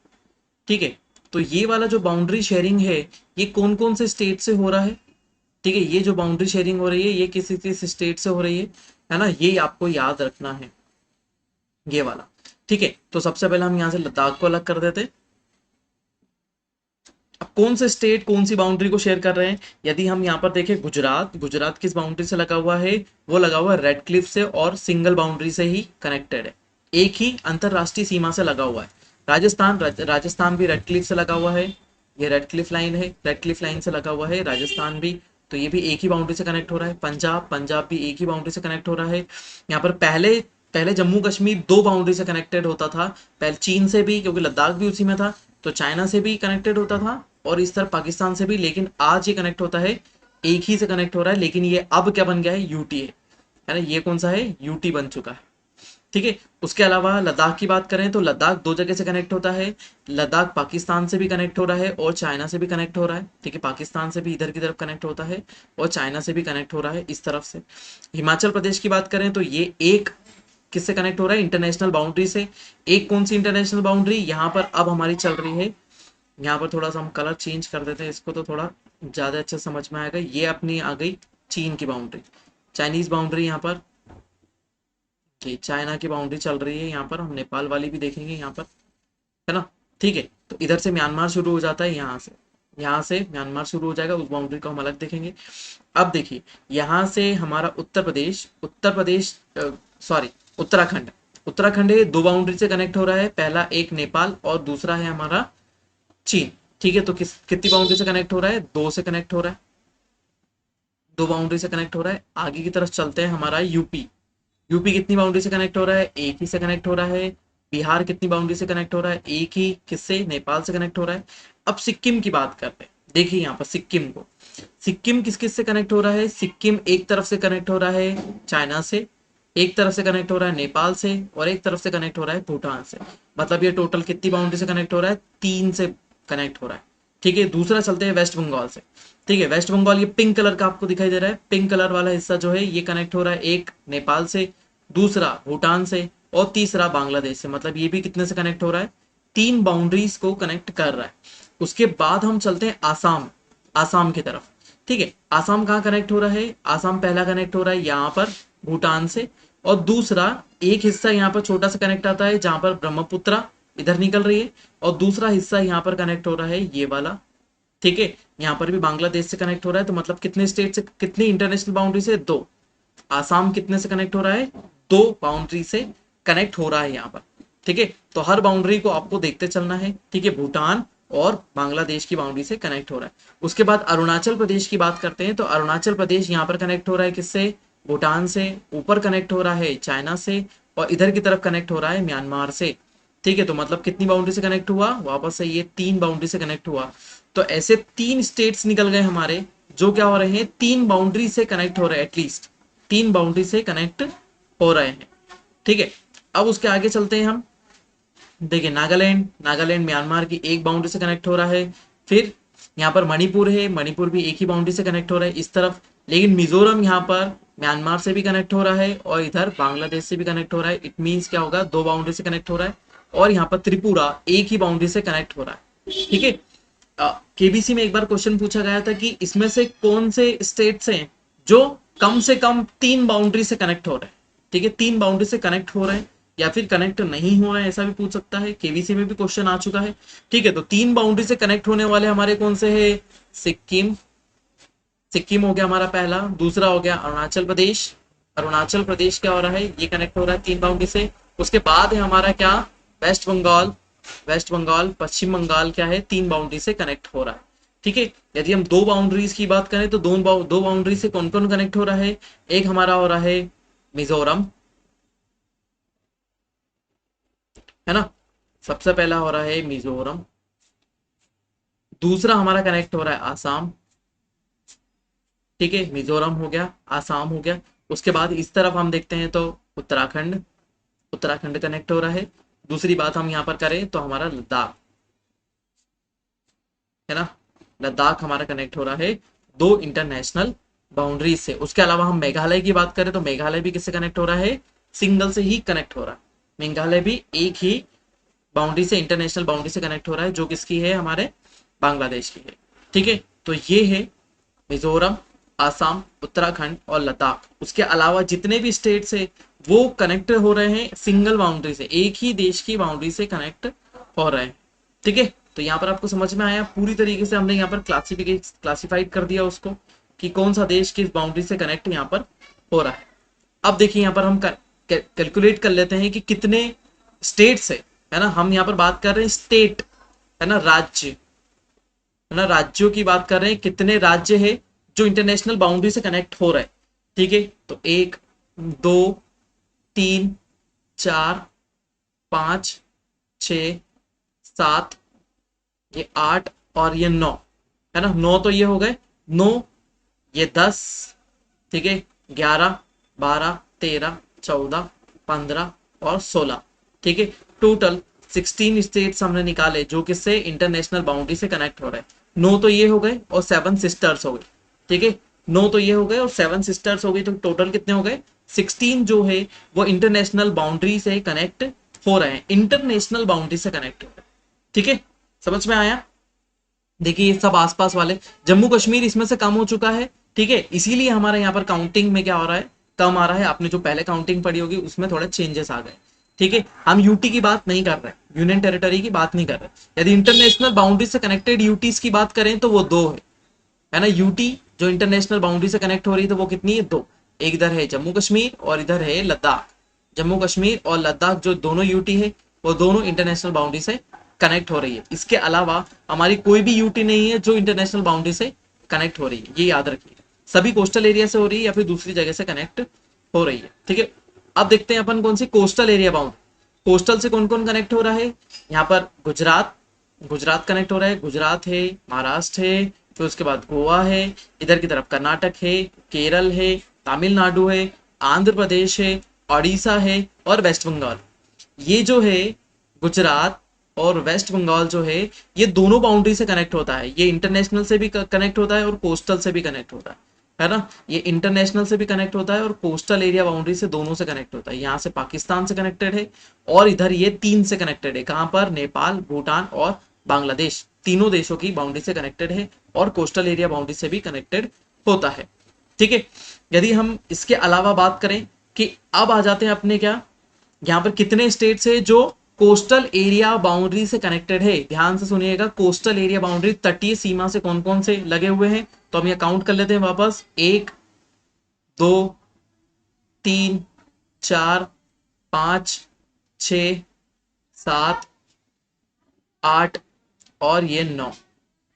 ठीक है, तो ये वाला जो बाउंड्री शेयरिंग है, ये कौन कौन से स्टेट से हो रहा है। ठीक है, ये जो बाउंड्री शेयरिंग हो रही है, ये किसी किस स्टेट से हो रही है ना, ये आपको याद रखना है, ये वाला। ठीक है, तो सबसे पहले हम यहाँ से लद्दाख को अलग कर देते। अब कौन से स्टेट कौन सी बाउंड्री को शेयर कर रहे हैं, यदि हम यहाँ पर देखें, गुजरात, गुजरात किस बाउंड्री से लगा हुआ है, वो लगा हुआ है रेड क्लिफ से और सिंगल बाउंड्री से ही कनेक्टेड है, एक ही अंतरराष्ट्रीय सीमा से लगा हुआ है। राजस्थान, राजस्थान भी रेड क्लिफ से लगा हुआ है, ये रेड क्लिफ लाइन है, रेड क्लिफ लाइन से लगा हुआ है राजस्थान भी, तो ये भी एक ही बाउंड्री से कनेक्ट हो रहा है। पंजाब, पंजाब भी एक ही बाउंड्री से कनेक्ट हो रहा है। यहाँ पर पहले पहले जम्मू कश्मीर दो बाउंड्री से कनेक्टेड होता था, पहले चीन से भी, क्योंकि लद्दाख भी उसी में था, तो चाइना से भी कनेक्टेड होता था और इस तरह पाकिस्तान से भी, लेकिन आज ये कनेक्ट होता है, एक ही से कनेक्ट हो रहा है, लेकिन ये अब क्या बन गया है, यूटी है ना, ये कौन सा है, यूटी बन चुका है। ठीक है, उसके अलावा लद्दाख की बात करें तो लद्दाख दो जगह से कनेक्ट होता है, लद्दाख पाकिस्तान से भी कनेक्ट हो रहा है और चाइना से भी कनेक्ट हो रहा है। ठीक है, पाकिस्तान से भी इधर की तरफ कनेक्ट होता है और चाइना से भी कनेक्ट हो रहा है इस तरफ से। हिमाचल प्रदेश की बात करें तो ये एक किससे कनेक्ट हो रहा है, इंटरनेशनल बाउंड्री से। एक कौन सी इंटरनेशनल बाउंड्री यहाँ पर अब हमारी चल रही है, यहाँ पर थोड़ा सा हम कलर चेंज कर देते हैं इसको तो थोड़ा ज्यादा अच्छा समझ में आएगा। ये अपनी आ गई चीन की बाउंड्री, चाइनीज बाउंड्री यहाँ पर, कि चाइना की बाउंड्री चल रही है यहाँ पर, हम नेपाल वाली भी देखेंगे यहाँ पर, है ना। ठीक है, तो इधर से म्यांमार शुरू हो जाता है, यहाँ से म्यांमार शुरू हो जाएगा, उस बाउंड्री को हम अलग देखेंगे। अब देखिए, यहाँ से हमारा उत्तर प्रदेश सॉरी उत्तराखंड, उत्तराखंड है, दो बाउंड्री से कनेक्ट हो रहा है, पहला एक नेपाल और दूसरा है हमारा चीन। ठीक है, तो कितनी बाउंड्री से कनेक्ट हो रहा है, दो से कनेक्ट हो रहा है, दो बाउंड्री से कनेक्ट हो रहा है। आगे की तरफ चलते हैं, हमारा यूपी, यूपी कितनी बाउंड्री से कनेक्ट हो रहा है, एक ही से कनेक्ट हो रहा है। बिहार कितनी बाउंड्री से कनेक्ट हो रहा है, एक ही, किससे, नेपाल से कनेक्ट हो रहा है। अब सिक्किम की बात करते हैं, देखिए यहाँ पर सिक्किम को, सिक्किम किस किस से कनेक्ट हो रहा है, सिक्किम एक तरफ से कनेक्ट हो रहा है चाइना से, एक तरफ से कनेक्ट हो रहा है नेपाल से और एक तरफ से कनेक्ट हो रहा है भूटान से। मतलब ये टोटल कितनी बाउंड्री से कनेक्ट हो रहा है, तीन से कनेक्ट हो रहा है। ठीक है, दूसरा चलते हैं वेस्ट बंगाल से। ठीक है, वेस्ट बंगाल ये पिंक कलर का आपको दिखाई दे रहा है, पिंक कलर वाला हिस्सा जो है ये कनेक्ट हो रहा है, एक नेपाल से, दूसरा भूटान से और तीसरा बांग्लादेश से। मतलब ये भी कितने से कनेक्ट हो रहा है, तीन बाउंड्रीज को कनेक्ट कर रहा है। उसके बाद हम चलते हैं आसाम, आसाम की तरफ। ठीक है, आसाम कहाँ कनेक्ट हो रहा है, आसाम पहला कनेक्ट हो रहा है यहाँ पर भूटान से, और दूसरा एक हिस्सा यहाँ पर छोटा सा कनेक्ट आता है जहां पर ब्रह्मपुत्रा इधर निकल रही है, और दूसरा हिस्सा यहाँ पर कनेक्ट हो रहा है ये वाला। ठीक है, यहाँ पर भी बांग्लादेश से कनेक्ट हो रहा है, तो मतलब कितने स्टेट से, कितनी इंटरनेशनल बाउंड्री से, दो। आसाम कितने से कनेक्ट हो रहा है, दो बाउंड्री से कनेक्ट हो रहा है यहाँ पर। ठीक है, तो हर बाउंड्री को आपको देखते चलना है। ठीक है, भूटान और बांग्लादेश की बाउंड्री से कनेक्ट हो रहा है। उसके बाद अरुणाचल प्रदेश की बात करते हैं, तो अरुणाचल प्रदेश यहाँ पर कनेक्ट हो रहा है किससे, भूटान से, ऊपर कनेक्ट हो रहा है चाइना से, और इधर की तरफ कनेक्ट हो रहा है म्यांमार से। ठीक है, तो मतलब कितनी बाउंड्री से कनेक्ट हुआ, वापस से ये तीन बाउंड्री से कनेक्ट हुआ। तो ऐसे तीन स्टेट्स निकल गए हमारे, जो क्या हो रहे हैं, तीन बाउंड्री से कनेक्ट हो रहे हैं, एटलीस्ट तीन बाउंड्री से कनेक्ट हो रहे हैं। ठीक है, अब उसके आगे चलते हैं हम। देखिए नागालैंड, नागालैंड म्यांमार की एक बाउंड्री से कनेक्ट हो रहा है। फिर यहाँ पर मणिपुर है, मणिपुर भी एक ही बाउंड्री से कनेक्ट हो रहा है इस तरफ। लेकिन मिजोरम यहाँ पर म्यांमार से भी कनेक्ट हो रहा है और इधर बांग्लादेश से भी कनेक्ट हो रहा है। इट मीन्स क्या होगा, दो बाउंड्री से कनेक्ट हो रहा है। और यहाँ पर त्रिपुरा एक ही बाउंड्री से कनेक्ट हो रहा है। ठीक है, केबीसी में एक बार क्वेश्चन पूछा गया था कि इसमें से कौन से स्टेट्स हैं जो कम से कम तीन बाउंड्री से कनेक्ट हो रहे हैं। ठीक है, तीन बाउंड्री से कनेक्ट हो रहे हैं या फिर कनेक्ट नहीं हो रहे हैं, ऐसा भी पूछ सकता है। केबीसी में भी क्वेश्चन आ चुका है। ठीक है, तो तीन बाउंड्री से कनेक्ट होने वाले हमारे कौन से है, सिक्किम, सिक्किम हो गया हमारा पहला। दूसरा हो गया अरुणाचल प्रदेश, अरुणाचल प्रदेश क्या हो रहा है, ये कनेक्ट हो रहा है तीन बाउंड्री से। उसके बाद है हमारा क्या, वेस्ट बंगाल, वेस्ट बंगाल, पश्चिम बंगाल क्या है, तीन बाउंड्री से कनेक्ट हो रहा है। ठीक है, यदि हम दो बाउंड्रीज की बात करें तो दो बाउंड्री से कौन कौन कनेक्ट हो रहा है, एक हमारा हो रहा है मिजोरम, है ना, सबसे पहला हो रहा है मिजोरम। दूसरा हमारा कनेक्ट हो रहा है आसाम। ठीक है, मिजोरम हो गया, आसाम हो गया। उसके बाद इस तरफ हम देखते हैं तो उत्तराखंड, उत्तराखंड कनेक्ट हो रहा है। दूसरी बात हम यहाँ पर करें तो हमारा लद्दाख, है ना, लद्दाख हमारा कनेक्ट हो रहा है दो इंटरनेशनल बाउंड्री से। उसके अलावा हम मेघालय की बात करें तो मेघालय भी किससे कनेक्ट हो रहा है, सिंगल से ही कनेक्ट हो रहा है। मेघालय भी एक ही बाउंड्री से, इंटरनेशनल बाउंड्री से कनेक्ट हो रहा है, जो किसकी है, हमारे बांग्लादेश की है। ठीक है, तो ये है मिजोरम, आसाम, उत्तराखंड और लद्दाख। उसके अलावा जितने भी स्टेट्स है वो कनेक्ट हो रहे हैं सिंगल बाउंड्री से, एक ही देश की बाउंड्री से कनेक्ट हो रहे हैं। ठीक है, तो यहाँ पर आपको समझ में आया, पूरी तरीके से हमने यहाँ पर क्लासिफाइड कर दिया उसको कि कौन सा देश किस बाउंड्री से कनेक्ट यहाँ पर हो रहा है। अब देखिए यहाँ पर हम कैलकुलेट कर लेते हैं कि कितने स्टेट्स है ना, हम यहाँ पर बात कर रहे हैं स्टेट, है ना, राज्य, है ना, राज्यों की बात कर रहे हैं, कितने राज्य है जो इंटरनेशनल बाउंड्री से कनेक्ट हो रहे हैं। ठीक है, तो एक, दो, तीन, 4, 5, 6, 7, ये 8 और ये 9 है ना। 9 तो ये हो गए 9, ये 10, ठीक है, 11, 12, 13, 14, 15 और 16, ठीक है। टोटल 16 स्टेट्स हमने निकाले जो किससे इंटरनेशनल बाउंड्री से कनेक्ट हो रहे हैं। 9 तो ये हो गए और 7 सिस्टर्स हो गए, ठीक है। 9 तो ये हो गए और 7 सिस्टर्स हो गई, तो टोटल कितने हो गए 16 जो है वो इंटरनेशनल बाउंड्री से कनेक्ट हो रहे हैं, इंटरनेशनल बाउंड्री से कनेक्ट हो रहे हैं, ठीक है। समझ में आया। देखिए ये सब आसपास वाले, जम्मू कश्मीर इसमें से कम हो चुका है, ठीक है, इसीलिए हमारे यहाँ पर काउंटिंग में क्या हो रहा है, कम आ रहा है। आपने जो पहले काउंटिंग पढ़ी होगी उसमें थोड़े चेंजेस आ गए, ठीक है। हम यूटी की बात नहीं कर रहे, यूनियन टेरिटरी की बात नहीं कर रहे। यदि इंटरनेशनल बाउंड्री से कनेक्टेड यूटीज की बात करें तो वो दो है ना। यूटी जो इंटरनेशनल बाउंड्री से कनेक्ट हो रही है तो वो कितनी है, दो। एक इधर है जम्मू कश्मीर और इधर है लद्दाख। जम्मू कश्मीर और लद्दाख जो दोनों यूटी है वो दोनों इंटरनेशनल बाउंड्री से कनेक्ट हो रही है। इसके अलावा हमारी कोई भी यूटी नहीं है जो इंटरनेशनल बाउंड्री से कनेक्ट हो रही है, ये याद रखिए। सभी कोस्टल एरिया से हो रही है या फिर दूसरी जगह से कनेक्ट हो रही है, ठीक है। अब देखते हैं अपन कौन सी कोस्टल एरिया बाउंड्री, कोस्टल से कौन कौन कनेक्ट हो रहा है। यहाँ पर गुजरात, गुजरात कनेक्ट हो रहा है, गुजरात है, महाराष्ट्र है, फिर उसके बाद गोवा है, इधर की तरफ कर्नाटक है, केरल है, तमिलनाडु है, आंध्र प्रदेश है, उड़ीसा है और वेस्ट बंगाल। ये जो है गुजरात और वेस्ट बंगाल जो है ये दोनों बाउंड्री से कनेक्ट होता है। ये इंटरनेशनल से भी कनेक्ट होता है और कोस्टल से भी कनेक्ट होता है ना। ये इंटरनेशनल से भी कनेक्ट होता है और कोस्टल एरिया बाउंड्री से दोनों से कनेक्ट होता है। यहाँ से पाकिस्तान से कनेक्टेड है और इधर ये 3 से कनेक्टेड है। कहाँ पर, नेपाल, भूटान और बांग्लादेश, तीनों देशों की बाउंड्री से कनेक्टेड है और कोस्टल एरिया बाउंड्री से भी कनेक्टेड होता है, ठीक है। यदि हम इसके अलावा बात करें कि अब आ जाते हैं अपने क्या, यहाँ पर कितने स्टेट्स है जो कोस्टल एरिया बाउंड्री से कनेक्टेड है। ध्यान से सुनिएगा, कोस्टल एरिया बाउंड्री तटीय सीमा से कौन कौन से लगे हुए हैं, तो हम ये काउंट कर लेते हैं वापस। 1, 2, 3, 4, 5, 6, 7, 8 और ये 9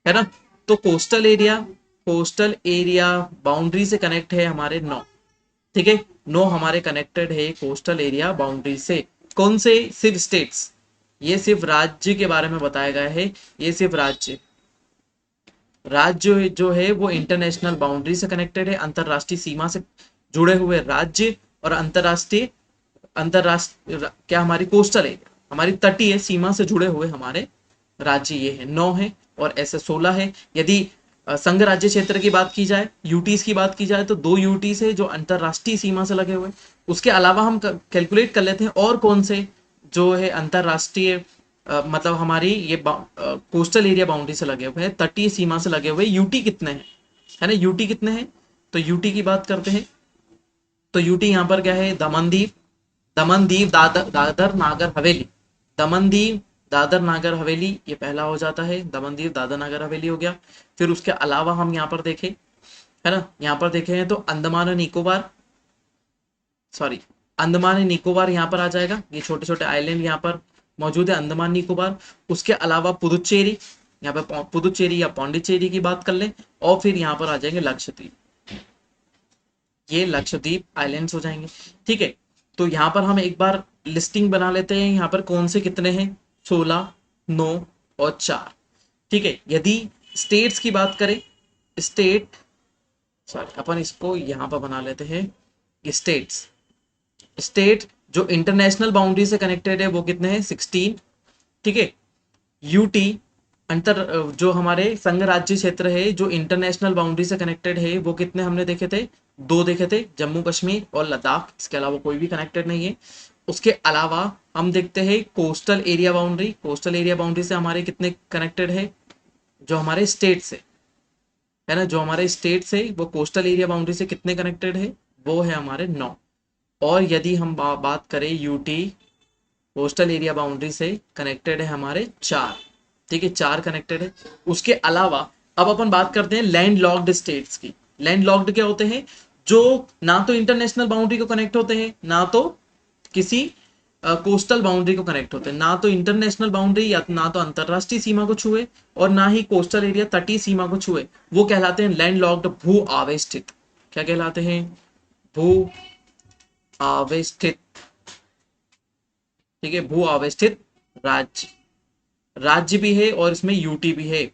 है ना। तो कोस्टल एरिया बाउंड्री से कनेक्ट है हमारे 9, ठीक है। 9 हमारे कनेक्टेड है कोस्टल एरिया बाउंड्री से। कौन से, सिर्फ स्टेट्स, ये सिर्फ राज्य के बारे में बताया गया है। ये सिर्फ राज्य, राज्य जो है वो इंटरनेशनल बाउंड्री से कनेक्टेड है, अंतरराष्ट्रीय सीमा से जुड़े हुए राज्य और अंतरराष्ट्रीय क्या हमारी कोस्टल एरिया, हमारी तटीय सीमा से जुड़े हुए हमारे राज्य ये है 9 है और ऐसे 16 है। यदि संघ राज्य क्षेत्र की बात की जाए, यूटीज की बात की जाए तो 2 यूटीज है जो अंतरराष्ट्रीय सीमा से लगे हुए। उसके अलावा हम कैलकुलेट कर लेते हैं और कौन से जो है अंतरराष्ट्रीय मतलब हमारी ये कोस्टल एरिया बाउंड्री से लगे हुए हैं, तटीय सीमा से लगे हुए यूटी कितने हैं, है ना। यूटी कितने हैं, तो यूटी की बात करते हैं। तो यूटी यहाँ पर क्या है, दमनदीव, दमनदीव, दादर, दादर नागर हवेली, दमनदीव, दादर नागर हवेली, ये पहला हो जाता है, दमनदीव दादर नागर हवेली हो गया। फिर उसके अलावा हम यहाँ पर देखें, है ना, यहाँ पर देखे हैं तो अंडमान और निकोबार, सॉरी अंडमान एंड निकोबार यहाँ पर आ जाएगा। ये छोटे छोटे आइलैंड यहाँ पर मौजूद है, अंडमान निकोबार। उसके अलावा पुदुचेरी, यहाँ पे पुदुचेरी या पौंडीचेरी की बात कर लें। और फिर यहाँ पर आ जाएंगे लक्षद्वीप, ये लक्षद्वीप आइलैंड्स हो जाएंगे, ठीक है। तो यहाँ पर हम एक बार लिस्टिंग बना लेते हैं, यहाँ पर कौन से कितने हैं, 16, 9 और 4, ठीक है। यदि स्टेट्स की बात करें, स्टेट, सॉरी अपन इसको यहाँ पर बना लेते हैं, स्टेट्स, स्टेट जो इंटरनेशनल बाउंड्री से कनेक्टेड है वो कितने हैं, 16, ठीक है। यूटी अंतर जो हमारे संघ राज्य क्षेत्र है जो इंटरनेशनल बाउंड्री से कनेक्टेड है वो कितने हमने देखे थे, 2 देखे थे, जम्मू कश्मीर और लद्दाख, इसके अलावा कोई भी कनेक्टेड नहीं है। उसके अलावा हम देखते हैं coastal area boundary, coastal area boundary से हमारे कितने कनेक्टेड है, जो हमारे स्टेट से है ना, जो हमारे स्टेट से वो कोस्टल एरिया बाउंड्री से कितने कनेक्टेड है, वो है हमारे 9। और यदि हम बात करें यूटी कोस्टल एरिया बाउंड्री से कनेक्टेड है हमारे 4, ठीक है, 4 कनेक्टेड है। उसके अलावा अब अपन बात करते हैं लैंड लॉक्ड स्टेट्स की। लैंड लॉक्ड क्या होते हैं, जो ना तो इंटरनेशनल बाउंड्री को कनेक्ट होते हैं, ना तो किसी कोस्टल बाउंड्री को कनेक्ट होते हैं, ना तो इंटरनेशनल बाउंड्री या ना तो अंतरराष्ट्रीय सीमा को छुए और ना ही कोस्टल एरिया तटीय सीमा को छुए, वो कहलाते हैं लैंड लॉक्ड, भू आवेष्टित। क्या कहलाते हैं, भू आवेष्टित, ठीक है, भू अवस्थित राज्य, राज्य भी है और इसमें यूटी भी है।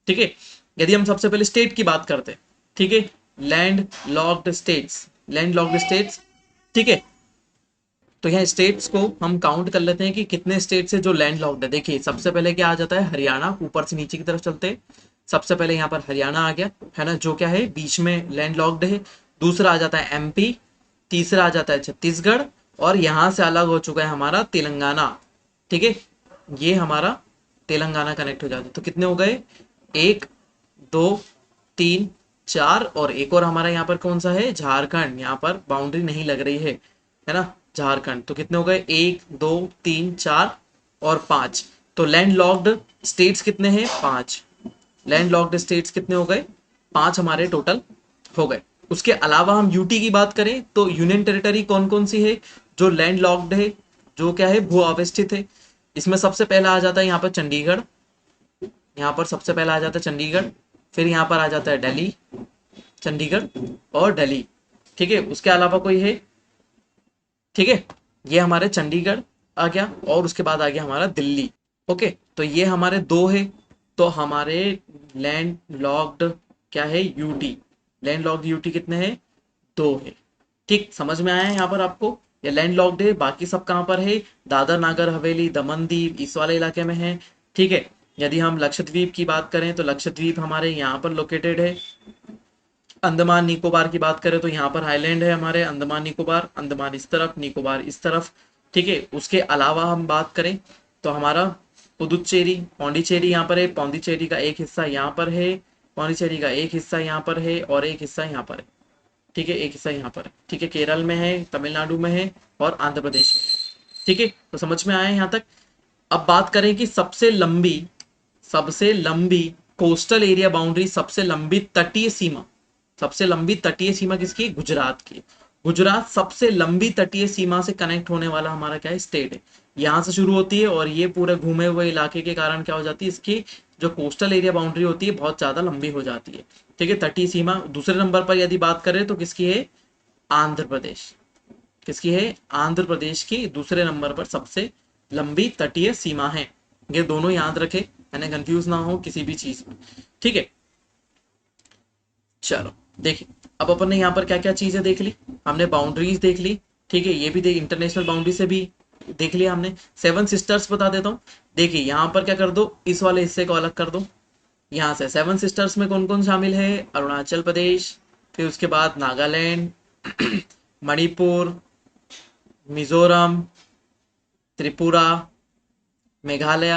ठीक है, यदि हम सबसे पहले स्टेट की बात करते हैं, ठीक है, land locked states, land locked states, ठीक है, तो यहाँ स्टेट्स को हम काउंट कर लेते हैं कि कितने स्टेट्स है जो लैंड लॉक्ड है। देखिए सबसे पहले क्या आ जाता है, हरियाणा, ऊपर से नीचे की तरफ चलते हैं, सबसे पहले यहाँ पर हरियाणा आ गया, है ना, जो क्या है बीच में लैंड लॉक्ड है। दूसरा आ जाता है एमपी, तीसरा आ जाता है छत्तीसगढ़, और यहाँ से अलग हो चुका है हमारा तेलंगाना। ठीक है, ये हमारा तेलंगाना कनेक्ट हो जाता है। तो कितने हो गए, एक, दो, तीन, चार, और एक और हमारा यहाँ पर कौन सा है, झारखंड, यहाँ पर बाउंड्री नहीं लग रही है ना, झारखंड। तो कितने हो गए, एक, दो, तीन, चार और पांच। तो लैंड लॉक्ड स्टेट्स कितने हैं, पांच। लैंड लॉक्ड स्टेट्स कितने हो गए, पांच हमारे टोटल हो गए। उसके अलावा हम यूटी की बात करें तो यूनियन टेरिटरी कौन कौन सी है जो लैंड लॉक्ड है, जो क्या है भू अवस्थित है। इसमें सबसे पहला आ जाता है यहाँ पर चंडीगढ़, यहाँ पर सबसे पहला आ जाता है चंडीगढ़, फिर यहाँ पर आ जाता है दिल्ली, चंडीगढ़ और दिल्ली। ठीक है, उसके अलावा कोई है, ठीक है, ये हमारे चंडीगढ़ आ गया और उसके बाद आ गया हमारा दिल्ली। ओके, तो ये हमारे दो है। तो हमारे लैंड लॉक्ड क्या है, यूटी, लैंड लॉक्ड यूटी कितने हैं, दो है। ठीक, समझ में आया है यहाँ पर आपको, ये लैंड लॉक्ड है। बाकी सब कहाँ पर है, दादर नागर हवेली, दमन दीव, इस वाले इलाके में है। ठीक है, यदि हम लक्षद्वीप की बात करें तो लक्षद्वीप हमारे यहाँ पर लोकेटेड है। अंडमान निकोबार की बात करें तो यहाँ पर आइलैंड है हमारे अंडमान निकोबार, अंडमान इस तरफ, निकोबार इस तरफ। ठीक है, उसके अलावा हम बात करें तो हमारा पुदुचेरी, पौंडीचेरी यहाँ पर है, पौंडीचेरी का एक हिस्सा यहाँ पर है, पौंडीचेरी का एक हिस्सा यहाँ पर है और एक हिस्सा यहाँ पर है। ठीक है, एक हिस्सा यहाँ पर है। ठीक है, केरल में है, तमिलनाडु में है और आंध्र प्रदेश में है। ठीक है, तो समझ में आया यहाँ तक। अब बात करें कि सबसे लंबी कोस्टल एरिया बाउंड्री, सबसे लंबी तटीय सीमा, सबसे लंबी तटीय सीमा किसकी है? गुजरात की। गुजरात सबसे लंबी तटीय सीमा से कनेक्ट होने वाला हमारा क्या है, स्टेट है। यहाँ से शुरू होती है और ये पूरे घूमे हुए इलाके के कारण क्या हो जाती है, इसकी जो कोस्टल एरिया बाउंड्री होती है बहुत ज्यादा लंबी हो जाती है। ठीक है, तटीय सीमा। दूसरे नंबर पर यदि बात करें तो किसकी है, आंध्र प्रदेश। किसकी है, आंध्र प्रदेश की दूसरे नंबर पर सबसे लंबी तटीय सीमा है। ये दोनों याद रखे, यानी कंफ्यूज ना हो किसी भी चीज में। ठीक है, चलो देखिए, अब अपन ने यहाँ पर क्या क्या चीजें देख ली, हमने बाउंड्रीज देख ली। ठीक है, ये भी देख, इंटरनेशनल बाउंड्री से भी देख लिया हमने। सेवन सिस्टर्स बता देता हूँ। देखिए यहाँ पर क्या कर दो, इस वाले हिस्से को अलग कर दो। यहाँ से सेवन सिस्टर्स में कौन कौन शामिल है, अरुणाचल प्रदेश, फिर उसके बाद नागालैंड, मणिपुर, मिजोरम, त्रिपुरा, मेघालय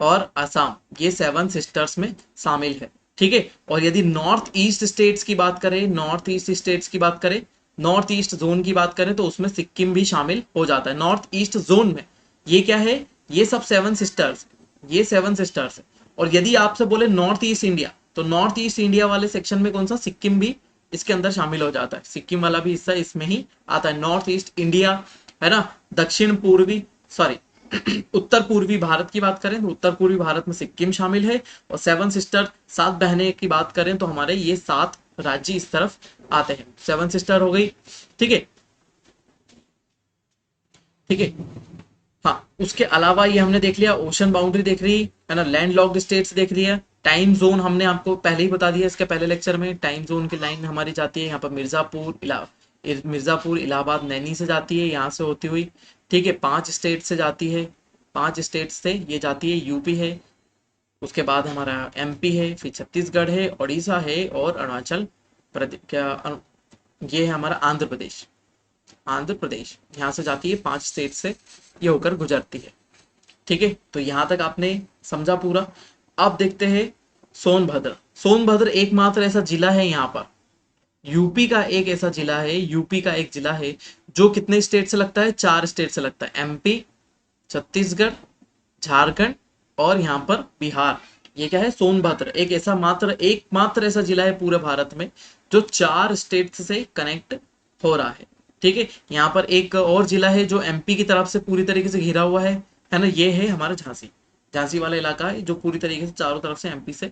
और असम, ये सेवन सिस्टर्स में शामिल है। ठीक है, और यदि नॉर्थ ईस्ट स्टेट्स की बात करें, नॉर्थ ईस्ट स्टेट्स की बात करें, नॉर्थ ईस्ट जोन की बात करें तो उसमें सिक्किम भी शामिल हो जाता है नॉर्थ ईस्ट जोन में। ये क्या है, ये सब सेवन सिस्टर्स, ये सेवन सिस्टर्स है। और यदि आपसे बोले नॉर्थ ईस्ट इंडिया, तो नॉर्थ ईस्ट इंडिया वाले सेक्शन में कौन सा, सिक्किम भी इसके अंदर शामिल हो जाता है। सिक्किम वाला भी हिस्सा इसमें ही आता है, नॉर्थ ईस्ट इंडिया, है ना। दक्षिण पूर्वी, सॉरी उत्तर पूर्वी भारत की बात करें तो उत्तर पूर्वी भारत में सिक्किम शामिल है। और सेवन सिस्टर, सात बहनें की बात करें तो हमारे ये सात राज्य इस तरफ आते हैं। सेवन सिस्टर हो गई। ठीक है, ठीक है, हाँ, उसके अलावा ये हमने देख लिया, ओशन बाउंड्री देख रही है ना, लैंड लॉक्ड स्टेट्स देख लिया। टाइम जोन हमने आपको पहले ही बता दिया, इसके पहले लेक्चर में टाइम जोन की लाइन हमारी जाती है यहाँ पर मिर्जापुर इलाहाबाद नैनी से जाती है, यहाँ से होती हुई। ठीक है, पांच स्टेट से जाती है, पांच स्टेट से ये जाती है, यूपी है, उसके बाद हमारा एमपी है, फिर छत्तीसगढ़ है, उड़ीसा है और अरुणाचल प्रदेश, ये है हमारा आंध्र प्रदेश। आंध्र प्रदेश यहाँ से जाती है, पांच स्टेट से ये होकर गुजरती है। ठीक है, तो यहाँ तक आपने समझा पूरा। अब देखते हैं सोनभद्र। सोनभद्र एकमात्र ऐसा जिला है यहाँ पर, यूपी का एक ऐसा जिला है, यूपी का एक जिला है जो कितने स्टेट से लगता है, चार स्टेट से लगता है, एमपी, छत्तीसगढ़, झारखंड और यहाँ पर बिहार। ये क्या है, सोनभद्र एक ऐसा एकमात्र ऐसा जिला है पूरे भारत में जो चार स्टेट से कनेक्ट हो रहा है। ठीक है, यहाँ पर एक और जिला है जो एमपी की तरफ से पूरी तरीके से घिरा हुआ है ना, ये है हमारा झांसी। झांसी वाला इलाका है जो पूरी तरीके से चारों तरफ से एमपी से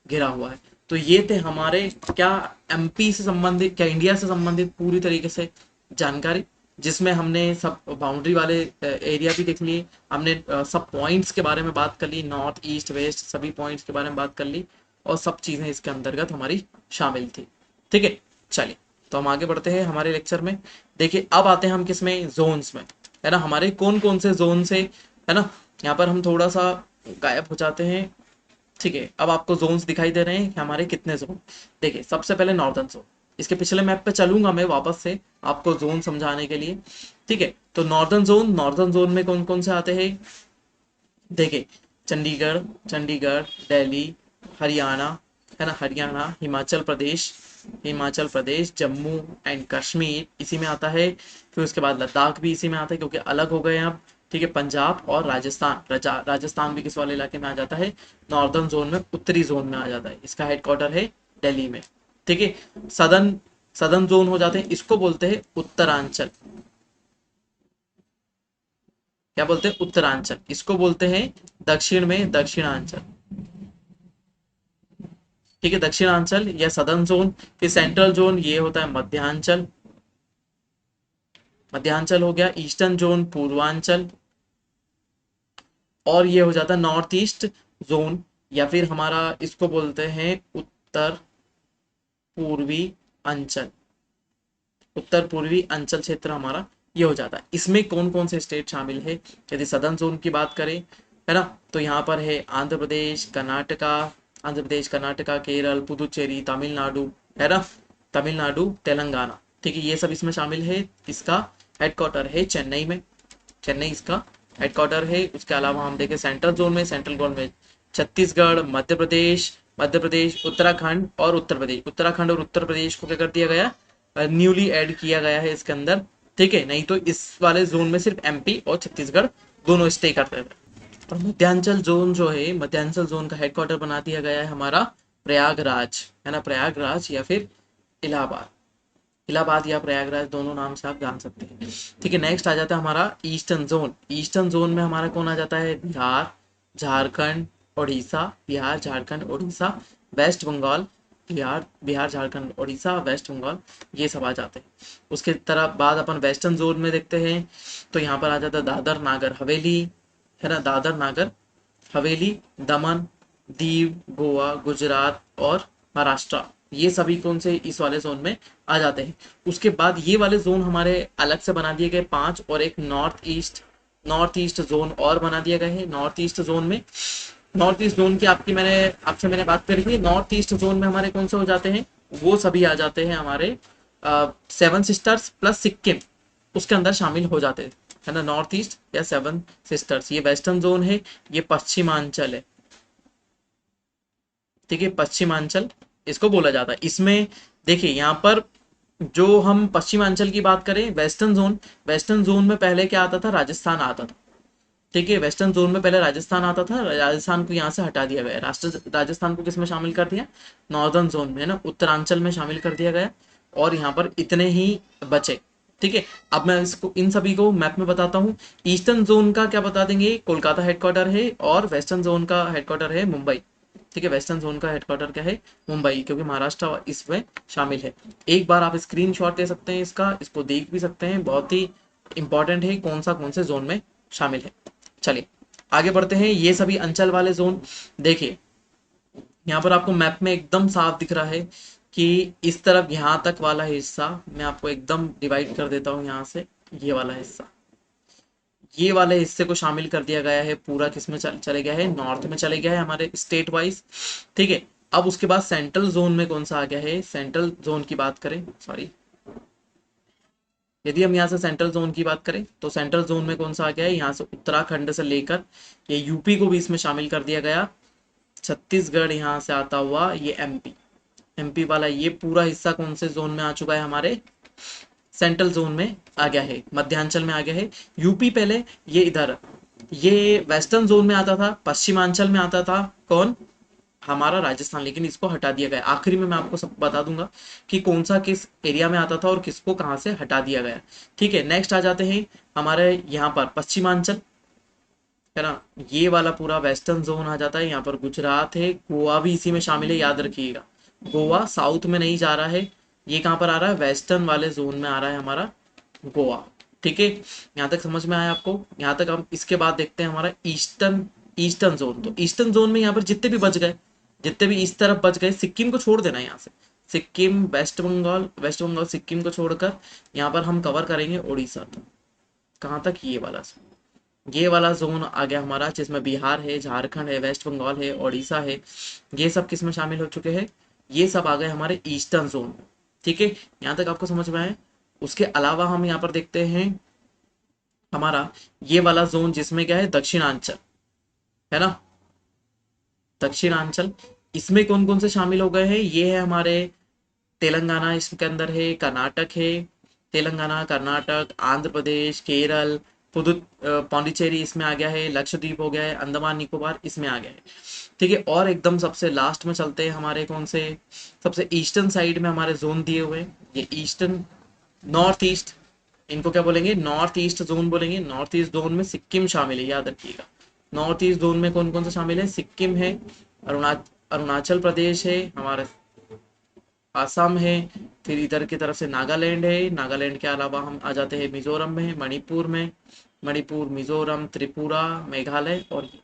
घिरा हुआ है। तो ये थे हमारे क्या एमपी से संबंधित, क्या इंडिया से संबंधित पूरी तरीके से जानकारी। जिसमें हमने सब बाउंड्री वाले एरिया भी देख लिए, हमने सब पॉइंट्स के बारे में बात कर ली, नॉर्थ ईस्ट वेस्ट सभी पॉइंट्स के बारे में बात कर ली, और सब चीज़ें इसके अंतर्गत हमारी शामिल थी। ठीक है, चलिए तो हम आगे बढ़ते हैं हमारे लेक्चर में। देखिए अब आते हैं हम किस में, जोन्स में, है ना। हमारे कौन कौन से जोन से, है ना, यहाँ पर हम थोड़ा सा गायब हो जाते हैं। ठीक है, अब आपको जोन्स दिखाई दे रहे हैं कि हमारे कितने जोन। देखिए सबसे पहले नॉर्दर्न जोन, इसके पिछले मैप पे चलूंगा मैं वापस से आपको जोन समझाने के लिए। ठीक है, तो नॉर्दर्न जोन, नॉर्दर्न जोन में कौन कौन से आते हैं। देखिए चंडीगढ़, चंडीगढ़, दिल्ली, हरियाणा, है ना, हरियाणा, हिमाचल प्रदेश, हिमाचल प्रदेश, जम्मू एंड कश्मीर इसी में आता है। फिर उसके बाद लद्दाख भी इसी में आता है क्योंकि अलग हो गए हैं अब। ठीक है, पंजाब और राजस्थान, राजस्थान भी किस वाले इलाके में आ जाता है, नॉर्दर्न जोन में, उत्तरी जोन में आ जाता है। इसका हेडक्वार्टर है दिल्ली में। ठीक है, सदर्न, सदर्न जोन हो जाते हैं, इसको बोलते हैं उत्तरांचल। क्या बोलते हैं, उत्तरांचल। इसको बोलते हैं दक्षिण में दक्षिणांचल। ठीक है, दक्षिणांचल या सदर्न जोन। फिर सेंट्रल जोन ये होता है मध्यांचल, मध्यांचल हो गया। ईस्टर्न जोन पूर्वांचल, और ये हो जाता है नॉर्थ ईस्ट जोन, या फिर हमारा इसको बोलते हैं उत्तर पूर्वी अंचल। उत्तर पूर्वी अंचल क्षेत्र हमारा ये हो जाता है। इसमें कौन कौन से स्टेट शामिल है, यदि सदर्न जोन की बात करें, है ना, तो यहाँ पर है आंध्र प्रदेश, कर्नाटका, आंध्र प्रदेश, कर्नाटका, केरल, पुदुचेरी, तमिलनाडु, है ना, तमिलनाडु, तेलंगाना। ठीक है, ये सब इसमें शामिल है। इसका हेडक्वार्टर है चेन्नई में, चेन्नई इसका हेडक्वार्टर है। उसके अलावा हम देखें सेंट्रल जोन में, सेंट्रल जोन में छत्तीसगढ़, मध्य प्रदेश, मध्य प्रदेश, उत्तराखंड और उत्तर प्रदेश। उत्तराखंड और उत्तर प्रदेश को क्या कर दिया गया, न्यूली ऐड किया गया है इसके अंदर। ठीक है, नहीं तो इस वाले जोन में सिर्फ एमपी और छत्तीसगढ़ दोनों स्टे करते थे। और मध्यांचल जोन जो है, मध्यांचल जोन का हेडक्वार्टर बना दिया गया है हमारा प्रयागराज, है ना, प्रयागराज या फिर इलाहाबाद। इलाहाबाद या प्रयागराज दोनों नाम से आप जान सकते हैं। ठीक है, नेक्स्ट आ जाता है हमारा ईस्टर्न जोन। ईस्टर्न जोन में हमारा कौन आ जाता है, बिहार, झारखंड, उड़ीसा, बिहार, झारखंड, उड़ीसा, वेस्ट बंगाल, बिहार, बिहार, झारखंड, उड़ीसा, वेस्ट बंगाल, ये सब आ जाते हैं। उसके तरफ बाद अपन वेस्टर्न जोन में देखते हैं, तो यहाँ पर आ जाता है दादर नागर हवेली, है ना, दादर नागर हवेली, दमन, दीव, गोवा, गुजरात और महाराष्ट्र, ये सभी कौन से इस वाले जोन में आ जाते हैं। उसके बाद ये वाले जोन हमारे अलग से बना दिए गए 5, और एक नॉर्थ ईस्ट जोन और बना दिया गया है। नॉर्थ ईस्ट जोन में, नॉर्थ ईस्ट जोन की आपसे मैंने बात करी थी। नॉर्थ ईस्ट जोन में हमारे कौन से हो जाते हैं, वो सभी आ जाते हैं हमारे सेवन सिस्टर्स प्लस सिक्किम उसके अंदर शामिल हो जाते हैं, है ना, नॉर्थ ईस्ट या सेवन सिस्टर्स। ये वेस्टर्न जोन है, ये पश्चिमांचल है। ठीक है, पश्चिमांचल इसको बोला जाता है। इसमें देखिए यहाँ पर जो हम पश्चिमांचल की बात करें, वेस्टर्न जोन, वेस्टर्न जोन में पहले क्या आता था, राजस्थान आता था। ठीक है, वेस्टर्न जोन में पहले राजस्थान आता था, राजस्थान को यहाँ से हटा दिया गया। राजस्थान को किस में शामिल कर दिया, नॉर्दर्न जोन में, है ना, उत्तरांचल में शामिल कर दिया गया, और यहाँ पर इतने ही बचे। ठीक है, अब मैं इसको इन सभी को मैप में बताता हूँ। ईस्टर्न जोन का क्या बता देंगे, कोलकाता हेडक्वार्टर है, और वेस्टर्न जोन का हेडक्वार्टर है मुंबई। ठीक है, वेस्टर्न जोन का हेडक्वार्टर क्या है, मुंबई, क्योंकि महाराष्ट्र इसमें शामिल है। एक बार आप स्क्रीनशॉट ले सकते हैं इसका, इसको देख भी सकते हैं, बहुत ही इंपॉर्टेंट है कौन से जोन में शामिल है। चलिए आगे बढ़ते हैं। ये सभी अंचल वाले जोन, देखिए यहाँ पर आपको मैप में एकदम साफ दिख रहा है कि इस तरफ यहाँ तक वाला हिस्सा मैं आपको एकदम डिवाइड कर देता हूँ। यहाँ से ये वाला हिस्सा, ये वाले हिस्से को शामिल कर दिया गया है पूरा, किसमें चले गया है, नॉर्थ में चले गया है हमारे स्टेट वाइज। ठीक है, अब उसके बाद सेंट्रल जोन में कौन सा आ गया है, सेंट्रल जोन की बात करें, सॉरी, यदि हम यहाँ से सेंट्रल जोन की बात करें तो सेंट्रल जोन में कौन सा आ गया है, यहाँ से उत्तराखंड से लेकर ये यूपी को भी इसमें शामिल कर दिया गया। छत्तीसगढ़ यहाँ से आता हुआ ये एमपी, एमपी वाला ये पूरा हिस्सा कौन से जोन में आ चुका है, हमारे सेंट्रल जोन में आ गया है, मध्यांचल में आ गया है। यूपी पहले ये इधर, ये वेस्टर्न जोन में आता था, पश्चिमांचल में आता था कौन, हमारा राजस्थान, लेकिन इसको हटा दिया गया। आखिरी में मैं आपको सब बता दूंगा कि कौन सा किस एरिया में आता था और किसको कहाँ से हटा दिया गया। ठीक है, नेक्स्ट आ जाते हैं हमारे यहाँ पर पश्चिमांचल, है ना, ये वाला पूरा वेस्टर्न जोन आ जाता है। यहाँ पर गुजरात है, गोवा भी इसी में शामिल है, याद रखिएगा। गोवा साउथ में नहीं जा रहा है, ये कहाँ पर आ रहा है, वेस्टर्न वाले जोन में आ रहा है हमारा गोवा। ठीक है, यहाँ तक समझ में आया आपको? यहाँ तक हम इसके बाद देखते हैं हमारा ईस्टर्न ईस्टर्न जोन। तो ईस्टर्न जोन में यहाँ पर जितने भी बच गए, जितने भी इस तरफ बच गए, सिक्किम को छोड़ देना है यहाँ से। सिक्किम, वेस्ट बंगाल सिक्किम को छोड़कर यहाँ पर हम कवर करेंगे उड़ीसा तक। कहाँ तक? ये वाला जोन आ गया हमारा, जिसमें बिहार है, झारखंड है, वेस्ट बंगाल है, उड़ीसा है। ये सब किस में शामिल हो चुके हैं? ये सब आ गए हमारे ईस्टर्न जोन में। ठीक है, यहाँ तक आपको समझ में आए? उसके अलावा हम यहाँ पर देखते हैं हमारा ये वाला जोन, जिसमें क्या है, दक्षिणांचल है ना, दक्षिणांचल। इसमें कौन कौन से शामिल हो गए हैं? ये है हमारे तेलंगाना, इसके अंदर है, कर्नाटक है, तेलंगाना, कर्नाटक, आंध्र प्रदेश, केरल, पौंडीचेरी इसमें आ गया है, लक्षद्वीप हो गया है, अंडमान निकोबार इसमें आ गया है। ठीक है, और एकदम सबसे लास्ट में चलते हैं हमारे कौन से, सबसे ईस्टर्न साइड में हमारे जोन दिए हुए हैं, ये ईस्टर्न, नॉर्थ ईस्ट, इनको क्या बोलेंगे? नॉर्थ ईस्ट जोन बोलेंगे। नॉर्थ ईस्ट जोन में सिक्किम शामिल है, याद रखिएगा। नॉर्थ ईस्ट जोन में कौन कौन सा शामिल है? सिक्किम है, अरुणाचल प्रदेश है, हमारा आसाम है, फिर इधर की तरफ से नागालैंड है, नागालैंड के अलावा हम आ जाते हैं मिजोरम में, मणिपुर में, मणिपुर, मिजोरम, त्रिपुरा, मेघालय और ये।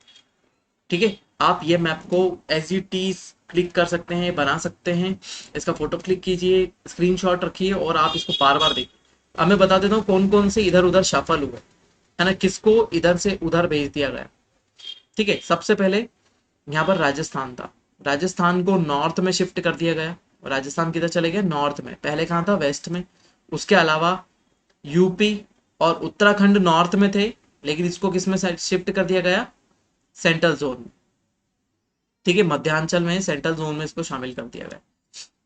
ठीक है, आप ये मैप को एज इट इज क्लिक कर सकते हैं, बना सकते हैं। इसका फोटो क्लिक कीजिए, स्क्रीनशॉट रखिए और आप इसको बार बार देखिए। अब मैं बता देता हूँ कौन कौन से इधर उधर शफल हुए, है ना, किसको इधर से उधर भेज दिया गया। ठीक है, सबसे पहले यहाँ पर राजस्थान था, राजस्थान को नॉर्थ में शिफ्ट कर दिया गया। राजस्थान किधर चले गए? नॉर्थ में। पहले कहाँ था? वेस्ट में। उसके अलावा यूपी और उत्तराखंड नॉर्थ में थे, लेकिन इसको किस में शिफ्ट कर दिया गया? सेंट्रल जोन में। ठीक है, मध्यांचल में, सेंट्रल जोन में इसको शामिल कर दिया गया।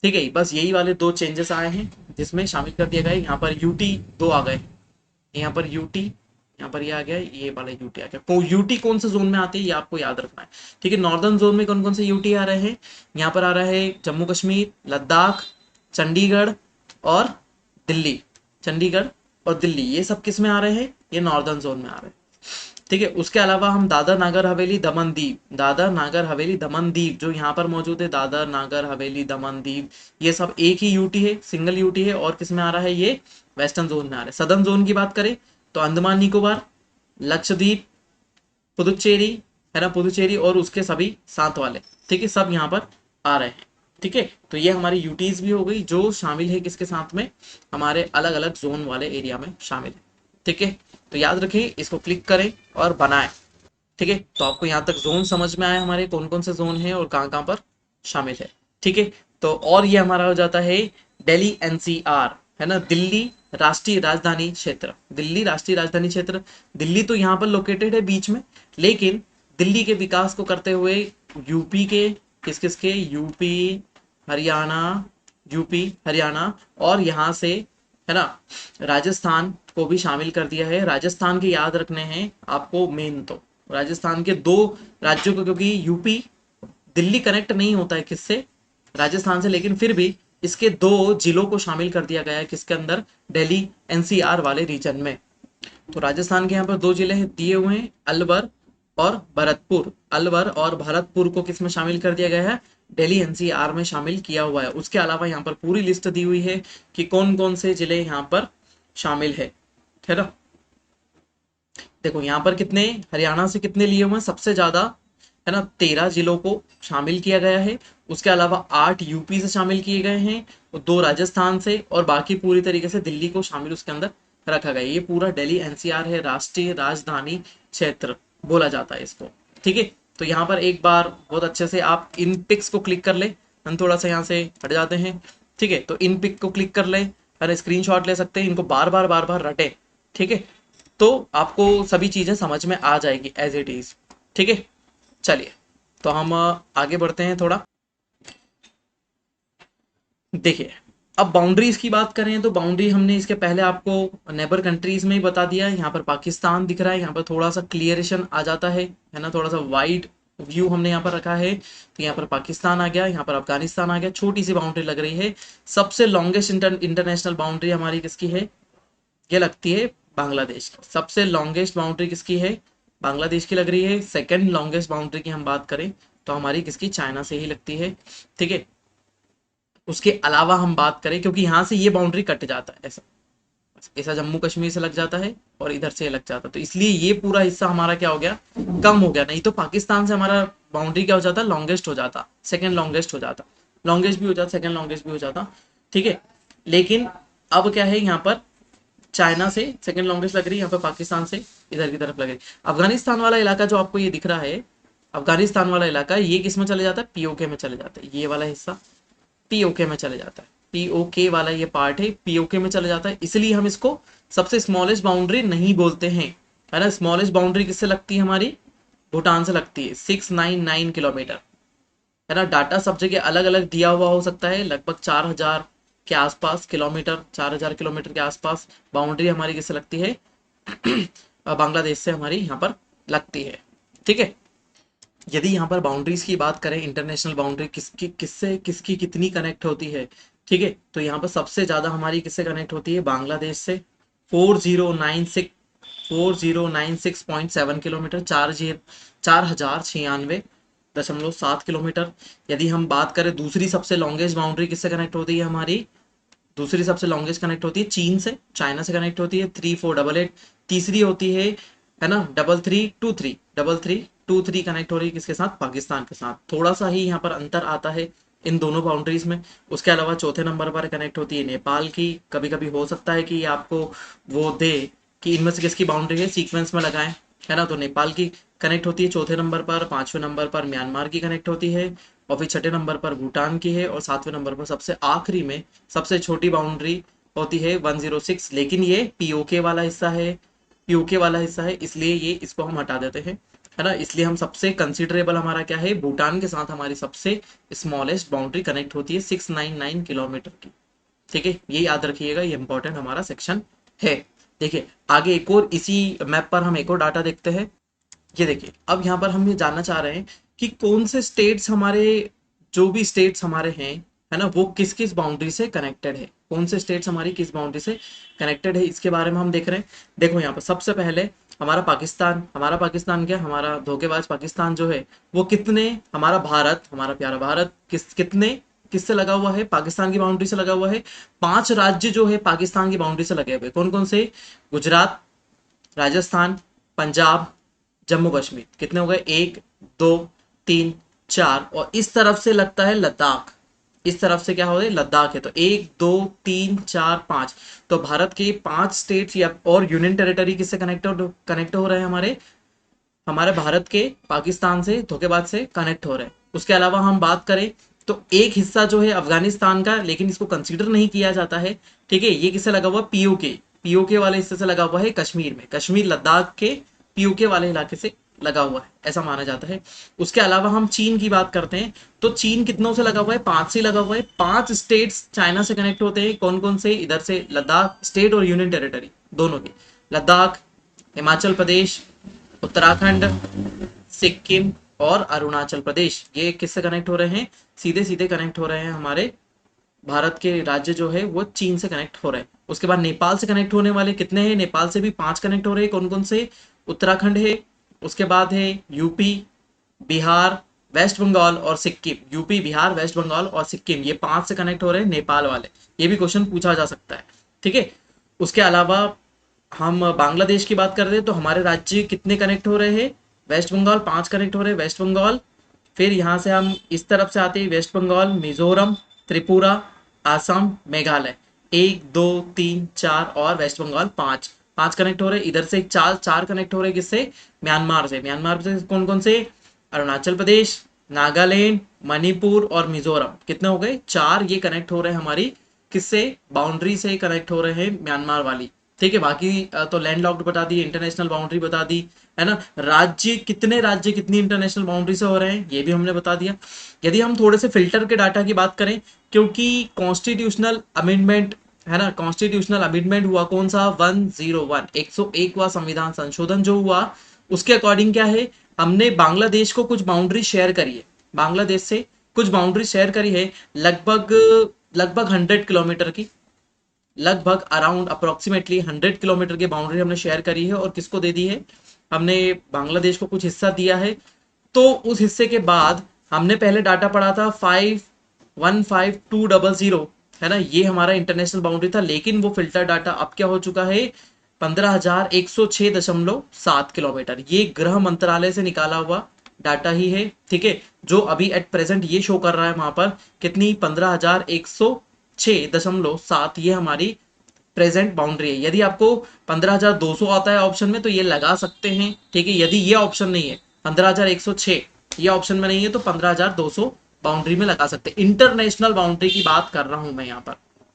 ठीक है, बस यही वाले दो चेंजेस आए हैं जिसमें शामिल कर दिया गया। यहाँ पर यूटी दो आ गए, यहाँ पर यूटी, यहाँ पर ये आ गया, ये वाला यूटी आ गया। यूटी कौन से जोन में आते हैं ये आपको याद रखना है। ठीक है, नॉर्दर्न जोन में कौन कौन से यूटी आ रहे हैं? यहाँ पर आ रहा है जम्मू कश्मीर, लद्दाख, चंडीगढ़ और दिल्ली। चंडीगढ़ और दिल्ली ये सब किस में आ रहे हैं? ये नॉर्दर्न जोन में आ रहे हैं। ठीक है, उसके अलावा हम दादर नागर हवेली दमन दीव, दादर नागर हवेली दमन दीव जो यहाँ पर मौजूद है, दादर नागर हवेली दमन दीव, ये सब एक ही यूटी है, सिंगल यूटी है। और किस में आ रहा है? ये वेस्टर्न जोन में आ रहा है। सदर्न जोन की बात करें तो अंडमान निकोबार, लक्षद्वीप, पुदुचेरी, है ना, पुदुचेरी और उसके सभी साथ वाले। ठीक है, सब यहाँ पर आ रहे हैं। ठीक है, तो ये हमारी यूटीज भी हो गई जो शामिल है किसके साथ में? हमारे अलग अलग जोन वाले एरिया में शामिल है। ठीक है, तो याद रखिए, इसको क्लिक करें और बनाएं। ठीक है, तो आपको यहाँ तक जोन समझ में आया हमारे कौन कौन से जोन हैं और कहाँ कहाँ पर शामिल है। ठीक है, तो और ये हमारा हो जाता है दिल्ली एनसीआर, है ना, दिल्ली राष्ट्रीय राजधानी क्षेत्र। दिल्ली राष्ट्रीय राजधानी क्षेत्र, दिल्ली तो यहाँ पर लोकेटेड है बीच में, लेकिन दिल्ली के विकास को करते हुए यूपी के, किस किस के, हरियाणा यूपी हरियाणा और यहाँ से, है ना, राजस्थान को भी शामिल कर दिया है। राजस्थान के याद रखने हैं आपको मेन, तो राजस्थान के दो राज्यों को, क्योंकि यूपी दिल्ली कनेक्ट नहीं होता है किससे? राजस्थान से, लेकिन फिर भी इसके दो जिलों को शामिल कर दिया गया है किसके अंदर? दिल्ली एनसीआर वाले रीजन में। तो राजस्थान के यहाँ पर दो जिले दिए हुए हैं, अलवर और भरतपुर। अलवर और भरतपुर को किस में शामिल कर दिया गया है? दिल्ली एनसीआर में शामिल किया हुआ है। उसके अलावा यहाँ पर पूरी लिस्ट दी हुई है कि कौन कौन से जिले यहाँ पर शामिल है ना। देखो यहाँ पर कितने हरियाणा से कितने लिए हुए हैं? सबसे ज्यादा, है ना, 13 जिलों को शामिल किया गया है। उसके अलावा 8 यूपी से शामिल किए गए हैं, और 2 राजस्थान से, और बाकी पूरी तरीके से दिल्ली को शामिल उसके अंदर रखा गया। ये पूरा दिल्ली एनसीआर है, राष्ट्रीय राजधानी क्षेत्र बोला जाता है इसको। ठीक है, तो यहाँ पर एक बार बहुत अच्छे से आप इन पिक्स को क्लिक कर ले। हम थोड़ा सा यहाँ से हट जाते हैं। ठीक है, तो इन पिक को क्लिक कर ले, अरे स्क्रीनशॉट ले सकते हैं, इनको बार बार रटे। ठीक है, तो आपको सभी चीजें समझ में आ जाएगी एज इट इज। ठीक है, चलिए तो हम आगे बढ़ते हैं थोड़ा। देखिए, अब बाउंड्रीज की बात करें तो बाउंड्री हमने इसके पहले आपको नेबर कंट्रीज में ही बता दिया है। यहाँ पर पाकिस्तान दिख रहा है, यहाँ पर थोड़ा सा क्लियरेशन आ जाता है ना, थोड़ा सा वाइड व्यू हमने यहाँ पर रखा है। तो यहाँ पर पाकिस्तान आ गया, यहाँ पर अफगानिस्तान आ गया, छोटी सी बाउंड्री लग रही है। सबसे लॉन्गेस्ट इंटरनेशनल बाउंड्री हमारी किसकी है? ये लगती है बांग्लादेश की। सबसे लॉन्गेस्ट बाउंड्री किसकी है? बांग्लादेश की लग रही है। सेकंड लॉन्गेस्ट बाउंड्री की हम बात करें तो हमारी किसकी? चाइना से ही लगती है। ठीक है, उसके अलावा हम बात करें, क्योंकि यहां से ये बाउंड्री कट जाता है ऐसा, ऐसा जम्मू कश्मीर से लग जाता है और इधर से लग जाता है, तो इसलिए ये पूरा हिस्सा हमारा क्या हो गया, कम हो गया। नहीं तो पाकिस्तान से हमारा बाउंड्री क्या हो जाता, लॉन्गेस्ट हो जाता, सेकंड लॉन्गेस्ट हो जाता, लॉन्गेस्ट भी हो जाता, सेकंड लॉन्गेस्ट भी हो जाता, ठीक है। लेकिन अब क्या है, यहाँ पर चाइना से सेकंड लॉन्गेस्ट लग रही है, यहाँ पे पाकिस्तान से इधर की तरफ लग रही है। अफगानिस्तान वाला इलाका जो आपको ये दिख रहा है, अफगानिस्तान वाला इलाका, ये किस में चले जाता है, पीओके में चले जाता है, ये वाला हिस्सा पीओके में चले जाता है, पीओके वाला ये पार्ट है पीओके में चले जाता है, इसलिए हम इसको सबसे स्मॉलेस्ट बाउंड्री नहीं बोलते हैं, है ना। स्मॉलेस्ट बाउंड्री किससे लगती है हमारी, भूटान से लगती है, 699 किलोमीटर, है ना। डाटा सब जगह अलग अलग दिया हुआ हो सकता है, लगभग 4000 के आसपास किलोमीटर, 4000 किलोमीटर के आसपास बाउंड्री हमारी किससे लगती है, बांग्लादेश से हमारी यहाँ पर लगती है, ठीक है। यदि यहाँ पर बाउंड्रीज की बात करें, इंटरनेशनल बाउंड्री किसकी किससे किसकी कितनी कनेक्ट होती है, ठीक है, तो यहाँ पर सबसे ज्यादा हमारी किससे कनेक्ट होती है, बांग्लादेश से, 4096.7 किलोमीटर, 4096.7 किलोमीटर। यदि हम बात करें दूसरी सबसे लॉन्गेस्ट बाउंड्री किससे कनेक्ट होती है हमारी, दूसरी सबसे लॉन्गेस्ट कनेक्ट होती है चीन से, चाइना से कनेक्ट होती है 3488। तीसरी होती है ना 3323, 3323 कनेक्ट हो रही है किसके साथ, पाकिस्तान के साथ। थोड़ा सा ही यहाँ पर अंतर आता है इन दोनों बाउंड्रीज में। उसके अलावा चौथे नंबर पर कनेक्ट होती है नेपाल की। कभी कभी हो सकता है कि आपको वो दे कि इनमें से किसकी बाउंड्री है, सीक्वेंस में लगाएं, है ना। तो नेपाल की कनेक्ट होती है चौथे नंबर पर, पांचवें नंबर पर म्यांमार की कनेक्ट होती है, और फिर छठे नंबर पर भूटान की है, और सातवें नंबर पर सबसे आखिरी में सबसे छोटी बाउंड्री होती है 106। लेकिन ये पीओके वाला हिस्सा है, पीओके वाला हिस्सा है, इसलिए ये इसको हम हटा देते हैं, है ना। इसलिए हम सबसे कंसिडरेबल हमारा क्या है, भूटान के साथ हमारी सबसे स्मॉलेस्ट बाउंड्री कनेक्ट होती है 699 किलोमीटर की, ठीक है। ये याद रखिएगा, ये इंपॉर्टेंट हमारा सेक्शन है। देखिए आगे एक और इसी मैप पर हम एक और डाटा देखते हैं। ये देखिए, अब यहाँ पर हम ये जानना चाह रहे हैं कि कौन से स्टेट्स हमारे, जो भी स्टेट्स हमारे हैं, है ना, वो किस किस बाउंड्री से कनेक्टेड है, कौन से स्टेट्स हमारी किस बाउंड्री से कनेक्टेड है, इसके बारे में हम देख रहे हैं। देखो यहाँ पर सबसे पहले हमारा पाकिस्तान क्या, हमारा धोखेबाज पाकिस्तान जो है वो कितने, हमारा भारत, हमारा प्यारा भारत कितने किससे लगा हुआ है, पाकिस्तान की बाउंड्री से लगा हुआ है। 5 राज्य जो है पाकिस्तान की बाउंड्री से लगे हुए, कौन कौन से, गुजरात, राजस्थान, पंजाब, जम्मू कश्मीर। कितने हो गए, 1 2 3 4, और इस तरफ से लगता है लद्दाख, इस तरफ से क्या हो रहा है, लद्दाख है। तो 1 2 3 4 5, तो भारत के 5 स्टेट्स या और यूनियन टेरिटरी किससे कनेक्ट हो रहे हैं, हमारे हमारे भारत के पाकिस्तान से, धोखेबाज से कनेक्ट हो रहे हैं। उसके अलावा हम बात करें तो एक हिस्सा जो है अफगानिस्तान का, लेकिन इसको कंसीडर नहीं किया जाता है, ठीक है। ये किससे लगा हुआ, पीओके, पीओके वाले हिस्से से लगा हुआ है कश्मीर में, कश्मीर लद्दाख के पीओके वाले इलाके से लगा हुआ है, ऐसा माना जाता है। उसके अलावा हम चीन की बात करते हैं तो चीन कितनों से लगा हुआ है, 5 से लगा हुआ है। 5 स्टेट्स चाइना से कनेक्ट होते हैं, कौन कौन से, इधर से लद्दाख, स्टेट और यूनियन टेरिटरी दोनों की, लद्दाख, हिमाचल प्रदेश, उत्तराखंड, सिक्किम और अरुणाचल प्रदेश। ये किससे कनेक्ट हो रहे हैं, सीधे सीधे कनेक्ट हो रहे हैं, हमारे भारत के राज्य जो है वो चीन से कनेक्ट हो रहे हैं। उसके बाद नेपाल से कनेक्ट होने वाले कितने हैं, नेपाल से भी 5 कनेक्ट हो रहे हैं, कौन कौन से, उत्तराखंड है, उसके बाद है यूपी, बिहार, वेस्ट बंगाल और सिक्किम। यूपी, बिहार, वेस्ट बंगाल और सिक्किम, ये 5 से कनेक्ट हो रहे हैं नेपाल वाले। ये भी क्वेश्चन पूछा जा सकता है, ठीक है। उसके अलावा हम बांग्लादेश की बात कर रहे हैं तो हमारे राज्य कितने कनेक्ट हो रहे हैं, वेस्ट बंगाल 5 कनेक्ट हो रहे हैं, वेस्ट बंगाल। फिर यहाँ से हम इस तरफ से आते हैं, वेस्ट बंगाल, मिजोरम, त्रिपुरा, आसाम, मेघालय, 1 2 3 4 और वेस्ट बंगाल 5 5 कनेक्ट हो रहे हैं। इधर से चार कनेक्ट हो रहे हैं, किससे, म्यांमार से। म्यांमार से कौन कौन से, अरुणाचल प्रदेश, नागालैंड, मणिपुर और मिजोरम। कितने हो गए, 4। ये कनेक्ट हो रहे हैं हमारी किससे, बाउंड्री से कनेक्ट हो रहे हैं, म्यांमार वाली, ठीक है। बाकी तो लैंड लॉक्ड बता दी, इंटरनेशनल बाउंड्री बता दी, है ना। राज्य कितनी इंटरनेशनल बाउंड्री से हो रहे हैं, ये भी हमने बता दिया। यदि हम थोड़े से फिल्टर के डाटा की बात करें, क्योंकि कॉन्स्टिट्यूशनल अमेंडमेंट, है ना, कॉन्स्टिट्यूशनल अमेंडमेंट हुआ कौन सा, 101, 101वां संविधान संशोधन जो हुआ, उसके अकॉर्डिंग क्या है, हमने बांग्लादेश को कुछ बाउंड्री शेयर करी है, बांग्लादेश से कुछ बाउंड्री शेयर करी है, लगभग लगभग 100 किलोमीटर की, लगभग अराउंड अप्रोक्सीमेटली 100 किलोमीटर की बाउंड्री हमने शेयर करी है। और किसको दे दी है, हमने बांग्लादेश को कुछ हिस्सा दिया है। तो उस हिस्से के बाद हमने पहले डाटा पढ़ा था 515200, है ना, ये हमारा इंटरनेशनल बाउंड्री था, लेकिन वो फिल्टर डाटा अब क्या हो चुका है, 15,106.7 किलोमीटर। ये गृह मंत्रालय से निकाला हुआ डाटा ही है, ठीक है, जो अभी एट प्रेजेंट ये शो कर रहा है वहां पर कितनी, 15,106.7, ये हमारी प्रेजेंट बाउंड्री है। यदि आपको 15,200 आता है ऑप्शन में तो ये लगा सकते हैं, ठीक है। यदि ये ऑप्शन नहीं है, 15,106 ये ऑप्शन में नहीं है, तो 15,200 बाउंड्री में लगा सकते हैं। इंटरनेशनल बाउंड्री की बात कर रहा हूं मैं यहाँ पर,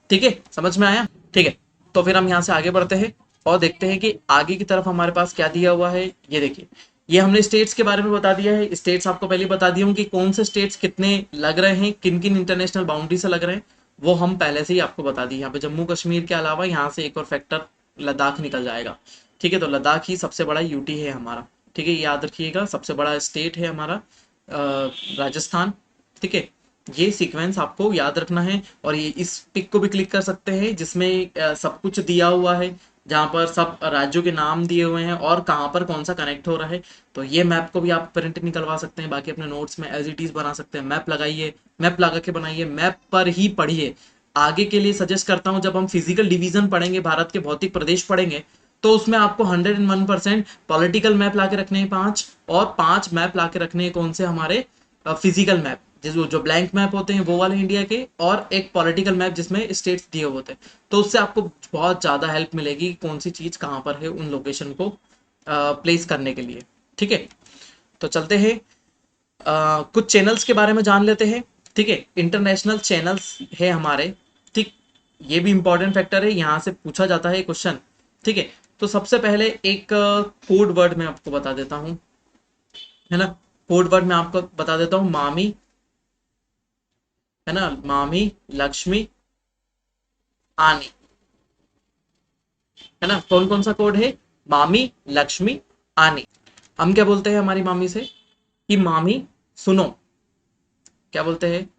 ठीक है, समझ में आया, ठीक है। तो फिर हम यहाँ से आगे बढ़ते हैं और देखते हैं कि आगे की तरफ हमारे पास क्या दिया हुआ है। ये देखिए, ये हमने स्टेट्स के बारे में बता दिया है। स्टेट्स आपको पहले बता दिया हूँ कि कौन से स्टेट्स कितने लग रहे हैं, किन किन इंटरनेशनल बाउंड्री से लग रहे हैं, वो हम पहले से ही आपको बता दी। यहाँ पे जम्मू कश्मीर के अलावा यहाँ से एक और फैक्टर लद्दाख निकल जाएगा, ठीक है। तो लद्दाख ही सबसे बड़ा यूटी है हमारा, ठीक है, याद रखिएगा। सबसे बड़ा स्टेट है हमारा राजस्थान, ठीक है। ये सीक्वेंस आपको याद रखना है। और ये इस पिक को भी क्लिक कर सकते हैं जिसमें सब कुछ दिया हुआ है, जहाँ पर सब राज्यों के नाम दिए हुए हैं और कहाँ पर कौन सा कनेक्ट हो रहा है। तो ये मैप को भी आप प्रिंट निकलवा सकते हैं, बाकी अपने नोट्स में एज इट इज बना सकते हैं। मैप लगाइए, मैप लगा के बनाइए, मैप पर ही पढ़िए। आगे के लिए सजेस्ट करता हूँ, जब हम फिजिकल डिवीजन पढ़ेंगे, भारत के भौतिक प्रदेश पढ़ेंगे, तो उसमें आपको 101% पॉलिटिकल मैप ला के रखने हैं 5, और 5 मैप ला के रखने हैं कौन से, हमारे फिजिकल मैप, जो ब्लैंक मैप होते हैं वो वाले इंडिया के, और एक पॉलिटिकल मैप जिसमें स्टेट्स दिए होते हैं। तो उससे आपको बहुत ज़्यादा हेल्प मिलेगी कौन सी चीज़ कहाँ पर है, उन लोकेशन को प्लेस करने के लिए, ठीक है। तो चलते हैं, कुछ चैनल्स के बारे में जान लेते हैं, ठीक है। इंटरनेशनल चैनल्स है हमारे, ठीक, ये भी इंपॉर्टेंट फैक्टर है, यहाँ से पूछा जाता है क्वेश्चन, ठीक है। तो सबसे पहले एक कोड वर्ड मैं आपको बता देता हूँ, है ना। कोड वर्ड मैं आपको बता देता हूँ, मामी, है ना, मामी, लक्ष्मी, आनी, है ना। कौन कौन सा कोड है, मामी, लक्ष्मी, आनी। हम क्या बोलते हैं हमारी मामी से, कि मामी सुनो, क्या बोलते हैं,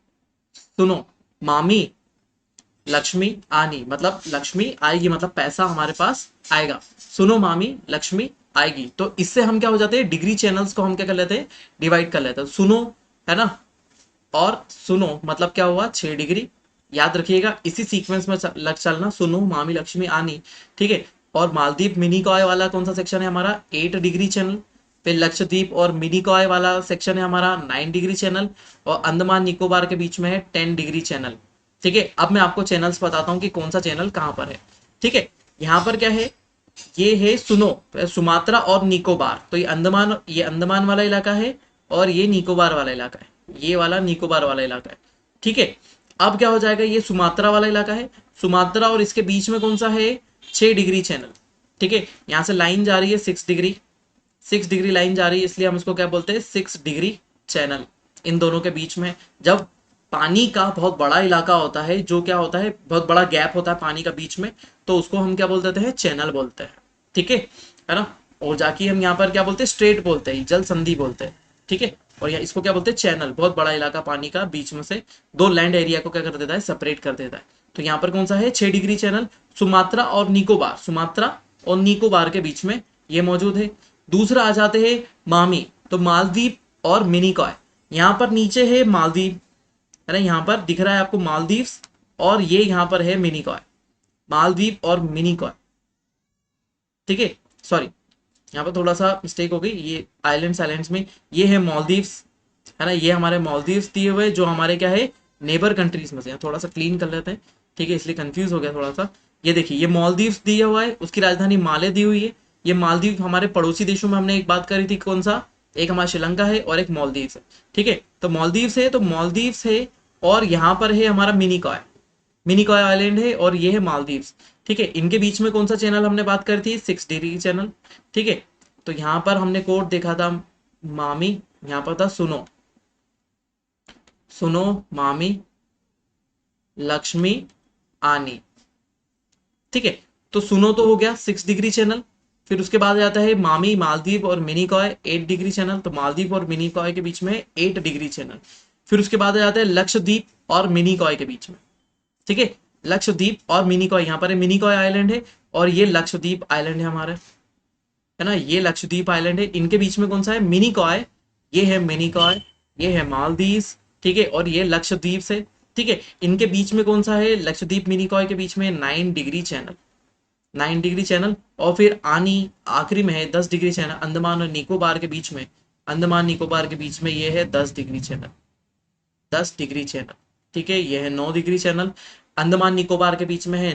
सुनो, मामी, लक्ष्मी, आनी, मतलब लक्ष्मी आएगी, मतलब पैसा हमारे पास आएगा। सुनो मामी, लक्ष्मी आएगी। तो इससे हम क्या हो जाते हैं, डिग्री चैनल्स को हम क्या कर लेते हैं, डिवाइड कर लेते हैं। सुनो, है ना, और सुनो मतलब क्या हुआ, 6 डिग्री। याद रखिएगा, इसी सीक्वेंस में लग चलना, सुनो, मामी, लक्ष्मी, आनी, ठीक है। और मालदीप मिनी कॉय वाला कौन सा सेक्शन है हमारा, 8 डिग्री चैनल। फिर लक्षद्वीप और मिनी कॉय वाला सेक्शन है हमारा 9 डिग्री चैनल। और अंडमान निकोबार के बीच में है 10 डिग्री चैनल, ठीक है। अब मैं आपको चैनल्स बताता हूँ कि कौन सा चैनल कहाँ पर है, ठीक है। यहाँ पर क्या है, ये है सुनो, सुमात्रा और निकोबार। तो ये अंडमान वाला इलाका है, और ये निकोबार वाला इलाका है, ये वाला निकोबार वाला इलाका है, ठीक है। अब क्या हो जाएगा, ये सुमात्रा वाला इलाका है, सुमात्रा और इसके बीच में कौन सा है, 6 डिग्री चैनल, ठीक है। यहाँ से लाइन जा रही है 6 डिग्री, 6 डिग्री लाइन जा रही है, इसलिए हम इसको क्या बोलते हैं, 6 डिग्री चैनल। इन दोनों के बीच में जब पानी का बहुत बड़ा इलाका होता है, जो क्या होता है, बहुत बड़ा गैप होता है पानी का बीच में, तो उसको हम क्या बोल देते हैं, चैनल बोलते हैं, ठीक है ना। और जाके हम यहाँ पर क्या बोलते हैं, स्ट्रेट बोलते हैं, जल संधि बोलते हैं, ठीक है। और यहाँ इसको क्या बोलते हैं, चैनल। बहुत बड़ा इलाका पानी का बीच में से दो लैंड एरिया को क्या कर देता है, सेपरेट कर देता है। तो यहाँ पर कौन सा है, 6 डिग्री चैनल, सुमात्रा और निकोबार, सुमात्रा और निकोबार के बीच में ये मौजूद है। दूसरा आ जाते हैं मामी, तो मालदीव और मिनिकॉय। यहाँ पर नीचे है मालदीव, है ना, यहाँ पर दिख रहा है आपको मालदीव्स, और ये यहाँ पर है मिनिकॉय, मालदीव और मिनिकॉय, ठीक है। सॉरी, यहाँ पर थोड़ा सा मिस्टेक हो गई, ये आइलैंड्स आइलैंड्स में ये है मालदीव्स, है ना, ये हमारे मालदीव्स दिए हुए जो हमारे क्या है, नेबर कंट्रीज में से। थोड़ा सा क्लीन कर लेते हैं, ठीक है, इसलिए कंफ्यूज हो गया थोड़ा सा। ये देखिए, ये मालदीव्स दिया हुआ है, उसकी राजधानी माले दी हुई है। ये मालदीव हमारे पड़ोसी देशों में हमने एक बात करी थी, कौन सा, एक हमारा श्रीलंका है और एक मालदीव्स है, ठीक है। तो मालदीव्स है, तो मालदीव्स है, और यहाँ पर है हमारा मिनिकॉय, मिनिकॉय आइलैंड है, और ये है मालदीव्स, ठीक है। इनके बीच में कौन सा चैनल हमने बात करी थी, 6 डिग्री चैनल, ठीक है। तो यहाँ पर हमने कोड देखा था मामी, यहाँ पर था सुनो, सुनो, मामी, लक्ष्मी, आनी, ठीक है। तो सुनो तो हो गया 6 डिग्री चैनल। फिर उसके बाद आता है मामी, मालदीव और मिनिकॉय, 8 डिग्री चैनल। तो मालदीव और मिनिकॉय के बीच में 8 डिग्री चैनल। फिर उसके बाद आ जाता है लक्षद्वीप और मिनिकॉय के बीच में, ठीक है। लक्षद्वीप और मिनिकॉय, यहाँ पर है मिनिकॉय आइलैंड है, और ये लक्षद्वीप आइलैंड है हमारा, है ना, ये लक्षद्वीप आइलैंड है। इनके बीच में कौन सा है, मिनिकॉय, ये है मिनिकॉय, ये है मालदीव, ठीक है, और ये लक्षद्वीप से, ठीक है। इनके बीच में कौन सा है, लक्षद्वीप मिनिकॉय के बीच में 9 डिग्री चैनल, 9 डिग्री चैनल। और फिर आनी आखिरी में है 10 डिग्री चैनल, अंडमान और निकोबार के बीच में, अंडमान निकोबार के बीच में ये है 10 डिग्री चैनल, 10 डिग्री चैनल। ठीक है, ये है 9 डिग्री चैनल। अंडमान निकोबार के बीच में है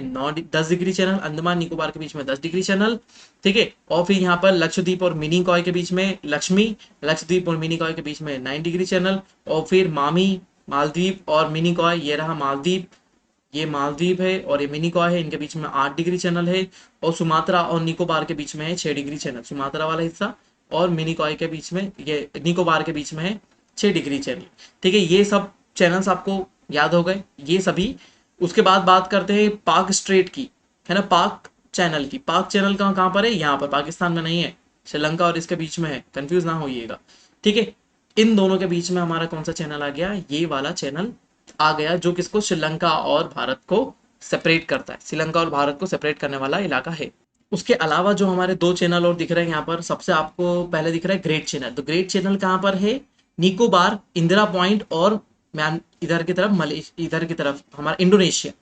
10 डिग्री चैनल, अंडमान निकोबार के बीच में 10 डिग्री चैनल। ठीक है, और फिर यहाँ पर लक्षद्वीप और मिनिकॉय के बीच में लक्षद्वीप और मिनिकॉय के बीच में 9 डिग्री चैनल। और फिर मालदीव और मिनिकॉय, ये रहा मालदीव, ये मालदीव है और ये मिनिकॉय है, इनके बीच में 8 डिग्री चैनल है। और सुमात्रा और निकोबार के बीच में है 6 डिग्री चैनल, सुमात्रा वाला हिस्सा और मिनिकॉय के बीच में, ये निकोबार के बीच में है 6 डिग्री चैनल। ठीक है, ये सब चैनल्स आपको याद हो गए, ये सभी। उसके बाद बात करते हैं पाक स्ट्रेट की, है ना, पाक चैनल की। पाक चैनल कहाँ पर है, यहाँ पर, पाकिस्तान में नहीं है, श्रीलंका और इसके बीच में है, कंफ्यूज ना होइएगा। ठीक है, इन दोनों के बीच में हमारा कौन सा चैनल आ गया, ये वाला चैनल आ गया, जो किसको, श्रीलंका और भारत को सेपरेट करता है, श्रीलंका और भारत को सेपरेट करने वाला इलाका है। उसके अलावा जो हमारे 2 चैनल और दिख रहे हैं यहाँ पर, सबसे आपको पहले दिख रहा है ग्रेट चैनल। तो ग्रेट चैनल कहाँ पर है, निकोबार, इंदिरा पॉइंट और म्यान, इधर की तरफ इधर की तरफ हमारा इंडोनेशिया।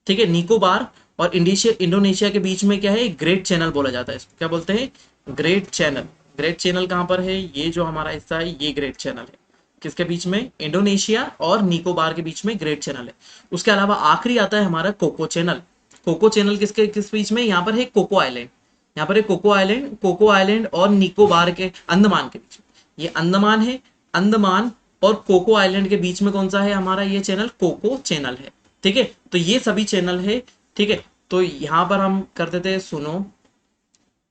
ठीक है, निकोबार और इंडोनेशिया के बीच में क्या है, ग्रेट चैनल बोला जाता है, इसको क्या बोलते हैं, ग्रेट चैनल। ग्रेट चैनल कहाँ पर है, ये जो हमारा हिस्सा है ये ग्रेट चैनल है, किसके बीच में, इंडोनेशिया और निकोबार के बीच में ग्रेट चैनल है। उसके अलावा आखिरी आता है हमारा कोको चैनल। कोको चैनल किस बीच में, यहाँ पर है कोको आइलैंड, यहाँ पर है कोको आइलैंड और निकोबार के, अंडमान के बीच में, ये अंडमान है, अंडमान और कोको आइलैंड के बीच में कौन सा है हमारा, ये चैनल कोको चैनल है। ठीक है, तो ये सभी चैनल है। ठीक है, तो यहां पर हम कर देते हैं, सुनो,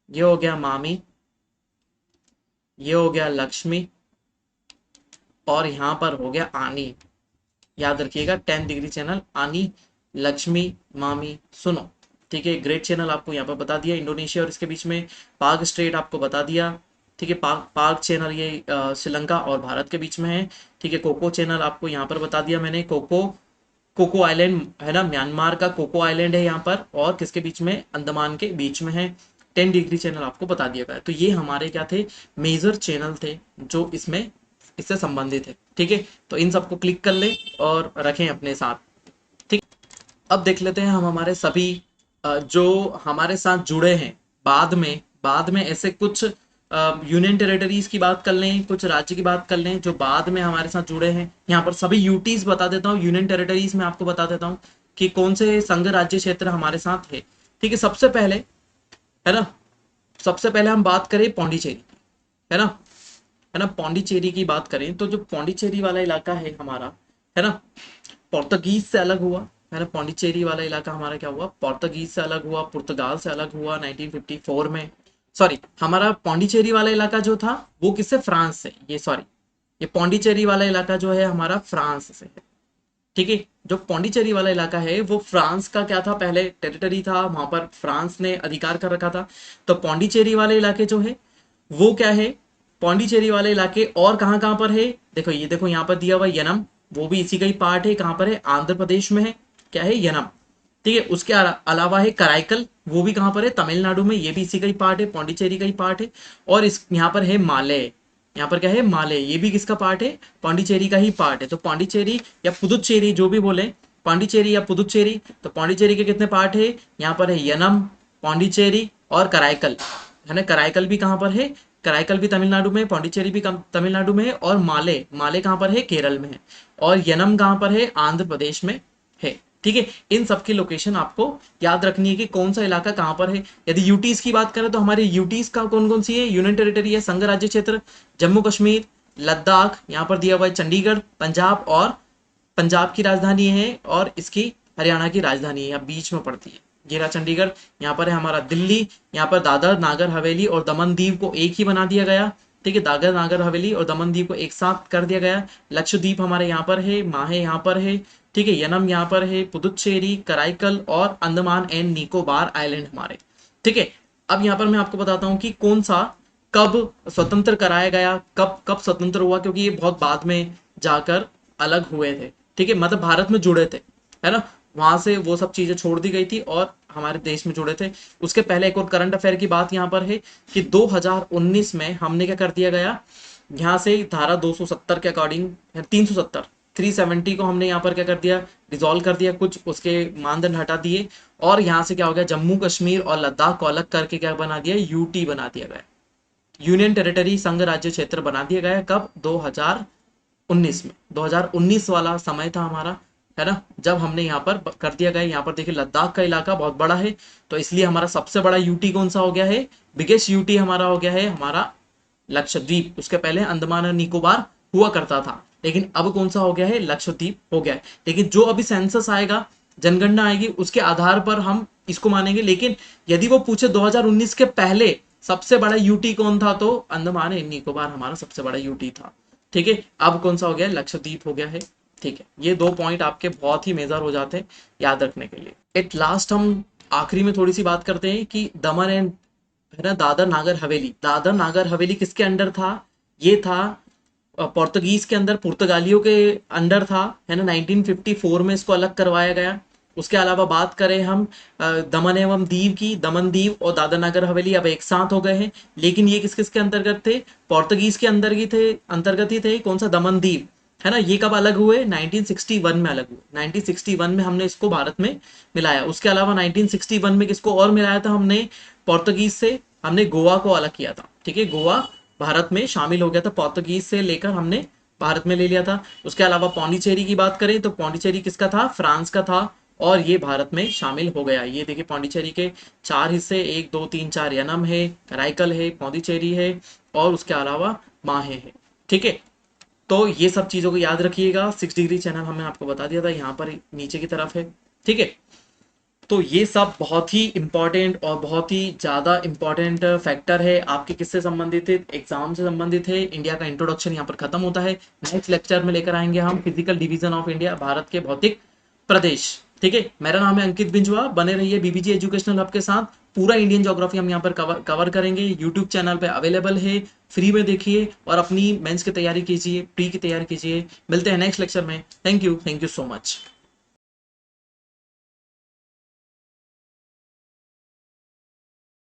ये हो गया मामी, ये हो गया लक्ष्मी, और यहां पर हो गया आनी। याद रखिएगा 10 डिग्री चैनल, आनी, लक्ष्मी, मामी, सुनो। ठीक है, ग्रेट चैनल आपको यहाँ पर बता दिया, इंडोनेशिया और इसके बीच में, पाक स्ट्रेट आपको बता दिया। ठीक है, पाक चैनल ये श्रीलंका और भारत के बीच में है। ठीक है, कोको चैनल आपको यहाँ पर बता दिया मैंने, कोको आइलैंड है ना, म्यांमार का कोको आइलैंड है यहाँ पर, और किसके बीच में, अंडमान के बीच में है। 10 डिग्री चैनल आपको बता दिया गया। तो ये हमारे क्या थे, मेजर चैनल थे जो इसमें इससे संबंधित है। ठीक है, तो इन सबको क्लिक कर ले और रखें अपने साथ। ठीक, अब देख लेते हैं हम हमारे सभी जो हमारे साथ जुड़े हैं, बाद में ऐसे कुछ यूनियन टेरिटरीज की बात कर लें, कुछ राज्य की बात कर लें जो बाद में हमारे साथ जुड़े हैं। यहाँ पर सभी यूटीज बता देता हूँ, यूनियन टेरिटरीज में आपको बता देता हूँ कि कौन से संघ राज्य क्षेत्र हमारे साथ है। ठीक है, सबसे पहले, है ना, सबसे पहले हम बात करें पौंडीचेरी की, है ना, पौंडीचेरी की बात करें तो जो पौंडीचेरी वाला इलाका है हमारा, है ना, पोर्तुगीज से अलग हुआ, है ना, पौंडीचेरी वाला इलाका हमारा क्या हुआ, पोर्तुगीज से अलग हुआ, पुर्तगाल से अलग हुआ 1954 में। सॉरी, हमारा पौंडीचेरी वाला इलाका जो था वो किससे, फ्रांस से, ये सॉरी, ये पौंडीचेरी वाला इलाका जो है हमारा फ्रांस से है। ठीक है, जो पौंडीचेरी वाला इलाका है वो फ्रांस का क्या था, पहले टेरिटरी था, वहां पर फ्रांस ने अधिकार कर रखा था। तो पौंडीचेरी वाले इलाके जो है वो क्या है, पौंडीचेरी वाले इलाके और कहाँ कहाँ पर है, देखो ये देखो यहाँ पर दिया हुआ यनम, वो भी इसी का ही पार्ट है, कहाँ पर है, आंध्र प्रदेश में है, क्या है, यनम। ठीक है, उसके अलावा है कराईकल, वो भी कहाँ पर है, तमिलनाडु में, ये भी इसी का ही पार्ट है, पौंडीचेरी का ही पार्ट है। और इस यहाँ पर है माले, यहाँ पर क्या है, माले, ये भी किसका पार्ट है, पौंडीचेरी का ही पार्ट है। तो पौंडीचेरी या पुदुचेरी जो भी बोले, पौंडीचेरी या पुदुचेरी, तो पौंडीचेरी के कितने पार्ट है, यहाँ पर है यनम, पौंडीचेरी और कराईकल, है ना, कराईकल भी कहाँ पर है, कराईकल भी तमिलनाडु में, पौंडीचेरी भी तमिलनाडु में है, और माले, माले कहाँ पर है, केरल में है, और यनम कहाँ पर है, आंध्र प्रदेश में है। ठीक है, इन सब की लोकेशन आपको याद रखनी है कि कौन सा इलाका कहाँ पर है। यदि यूटीज की बात करें तो हमारे यूटीज का कौन कौन सी है, यूनियन टेरिटरी है, संघ राज्य क्षेत्र, जम्मू कश्मीर, लद्दाख, यहाँ पर दिया हुआ है चंडीगढ़, पंजाब, और पंजाब की राजधानी है और इसकी हरियाणा की राजधानी है, यहाँ बीच में पड़ती है, ये रहा चंडीगढ़। यहाँ पर है हमारा दिल्ली, यहाँ पर दादर नागर हवेली और दमन दीव को एक ही बना दिया गया। ठीक है, दादर नागर हवेली और दमन दीव को एक साथ कर दिया गया। लक्षद्वीप हमारे यहाँ पर है, माहे यहाँ पर है, ठीक है, यनम यहाँ पर है, पुदुचेरी, कराईकल और अंडमान एंड निकोबार आइलैंड हमारे। ठीक है, अब यहाँ पर मैं आपको बताता हूँ कि कौन सा कब स्वतंत्र कराया गया, कब कब स्वतंत्र हुआ, क्योंकि ये बहुत बाद में जाकर अलग हुए थे। ठीक है, मतलब भारत में जुड़े थे, है ना, वहां से वो सब चीजें छोड़ दी गई थी और हमारे देश में जुड़े थे। उसके पहले एक और करंट अफेयर की बात यहाँ पर है कि 2019 में हमने क्या कर दिया गया, यहाँ से धारा 270 के अकॉर्डिंग, 370, 370 को हमने यहाँ पर क्या कर दिया, डिसॉल्व कर दिया, कुछ उसके मानदंड हटा दिए, और यहाँ से क्या हो गया, जम्मू कश्मीर और लद्दाख को अलग करके क्या बना दिया, यूटी बना दिया गया, यूनियन टेरिटरी, संघ राज्य क्षेत्र बना दिया गया। कब, 2019 में, 2019 वाला समय था हमारा, है ना, जब हमने यहाँ पर कर दिया गया। यहाँ पर देखिए लद्दाख का इलाका बहुत बड़ा है, तो इसलिए हमारा सबसे बड़ा यूटी कौन सा हो गया है, बिगेस्ट यूटी हमारा हो गया है हमारा लक्षद्वीप। उसके पहले अंडमान और निकोबार हुआ करता था, लेकिन अब कौन सा हो गया है, लक्षद्वीप हो गया है। लेकिन जो अभी सेंसस आएगा, जनगणना आएगी, उसके आधार पर हम इसको मानेंगे। लेकिन यदि वो पूछे 2019 के पहले सबसे बड़ा यूटी कौन था, तो अंडमान एंड निकोबार हमारा सबसे बड़ा यूटी था। ठीक है, अब कौन सा हो गया, लक्षद्वीप हो गया है। ठीक है, ये 2 पॉइंट आपके बहुत ही मेजर हो जाते हैं याद रखने के लिए। एट लास्ट हम आखिरी में थोड़ी सी बात करते हैं कि दमन एंड, है ना, दादर नागर हवेली, दादर नागर हवेली किसके अंडर था, ये था पोर्तुगीज के अंदर, पुर्तगालियों के अंडर था, है ना। 1954 में इसको अलग करवाया गया। उसके अलावा बात करें हम दमन एवं दीव की, दमन दीव और दादर नागर हवेली अब एक साथ हो गए हैं। लेकिन ये किस किस के अंतर्गत थे, पोर्तुगीज के अंतर्गत ही थे। कौन सा, दमन दीव, है ना। ये कब अलग हुए, 1961 में अलग हुए। 1961 में हमने इसको भारत में मिलाया। उसके अलावा 1961 में किसको और मिलाया था हमने, पोर्तुगीज से हमने गोवा को अलग किया था। ठीक है, गोवा भारत में शामिल हो गया था, पोर्तुगीज से लेकर हमने भारत में ले लिया था। उसके अलावा पौंडीचेरी की बात करें तो पौंडीचेरी किसका था, फ्रांस का था, और ये भारत में शामिल हो गया। ये देखिए पौंडीचेरी के 4 हिस्से, 1 2 3 4, यनम है, कराईकल है, पौंडीचेरी है, और उसके अलावा माहे है। ठीक है, तो ये सब चीजों को याद रखिएगा। 6 डिग्री चैनल हमने आपको बता दिया था, यहाँ पर नीचे की तरफ है। ठीक है, तो ये सब बहुत ही इंपॉर्टेंट और बहुत ही ज़्यादा इंपॉर्टेंट फैक्टर है, आपके किससे संबंधित है, एग्जाम से संबंधित है। इंडिया का इंट्रोडक्शन यहाँ पर खत्म होता है। नेक्स्ट लेक्चर में लेकर आएंगे हम physical division of India, Bharat के भौतिक प्रदेश। ठीक है, मेरा नाम है अंकित बिंजुआ, बने रहिए बीबीजी एजुकेशनल हब के साथ। पूरा इंडियन ज्योग्राफी हम यहाँ पर कवर करेंगे। यूट्यूब चैनल पे अवेलेबल है, फ्री में देखिए और अपनी मेंस की तैयारी कीजिए, प्री की तैयारी कीजिए। मिलते हैं नेक्स्ट लेक्चर में। Thank you so much.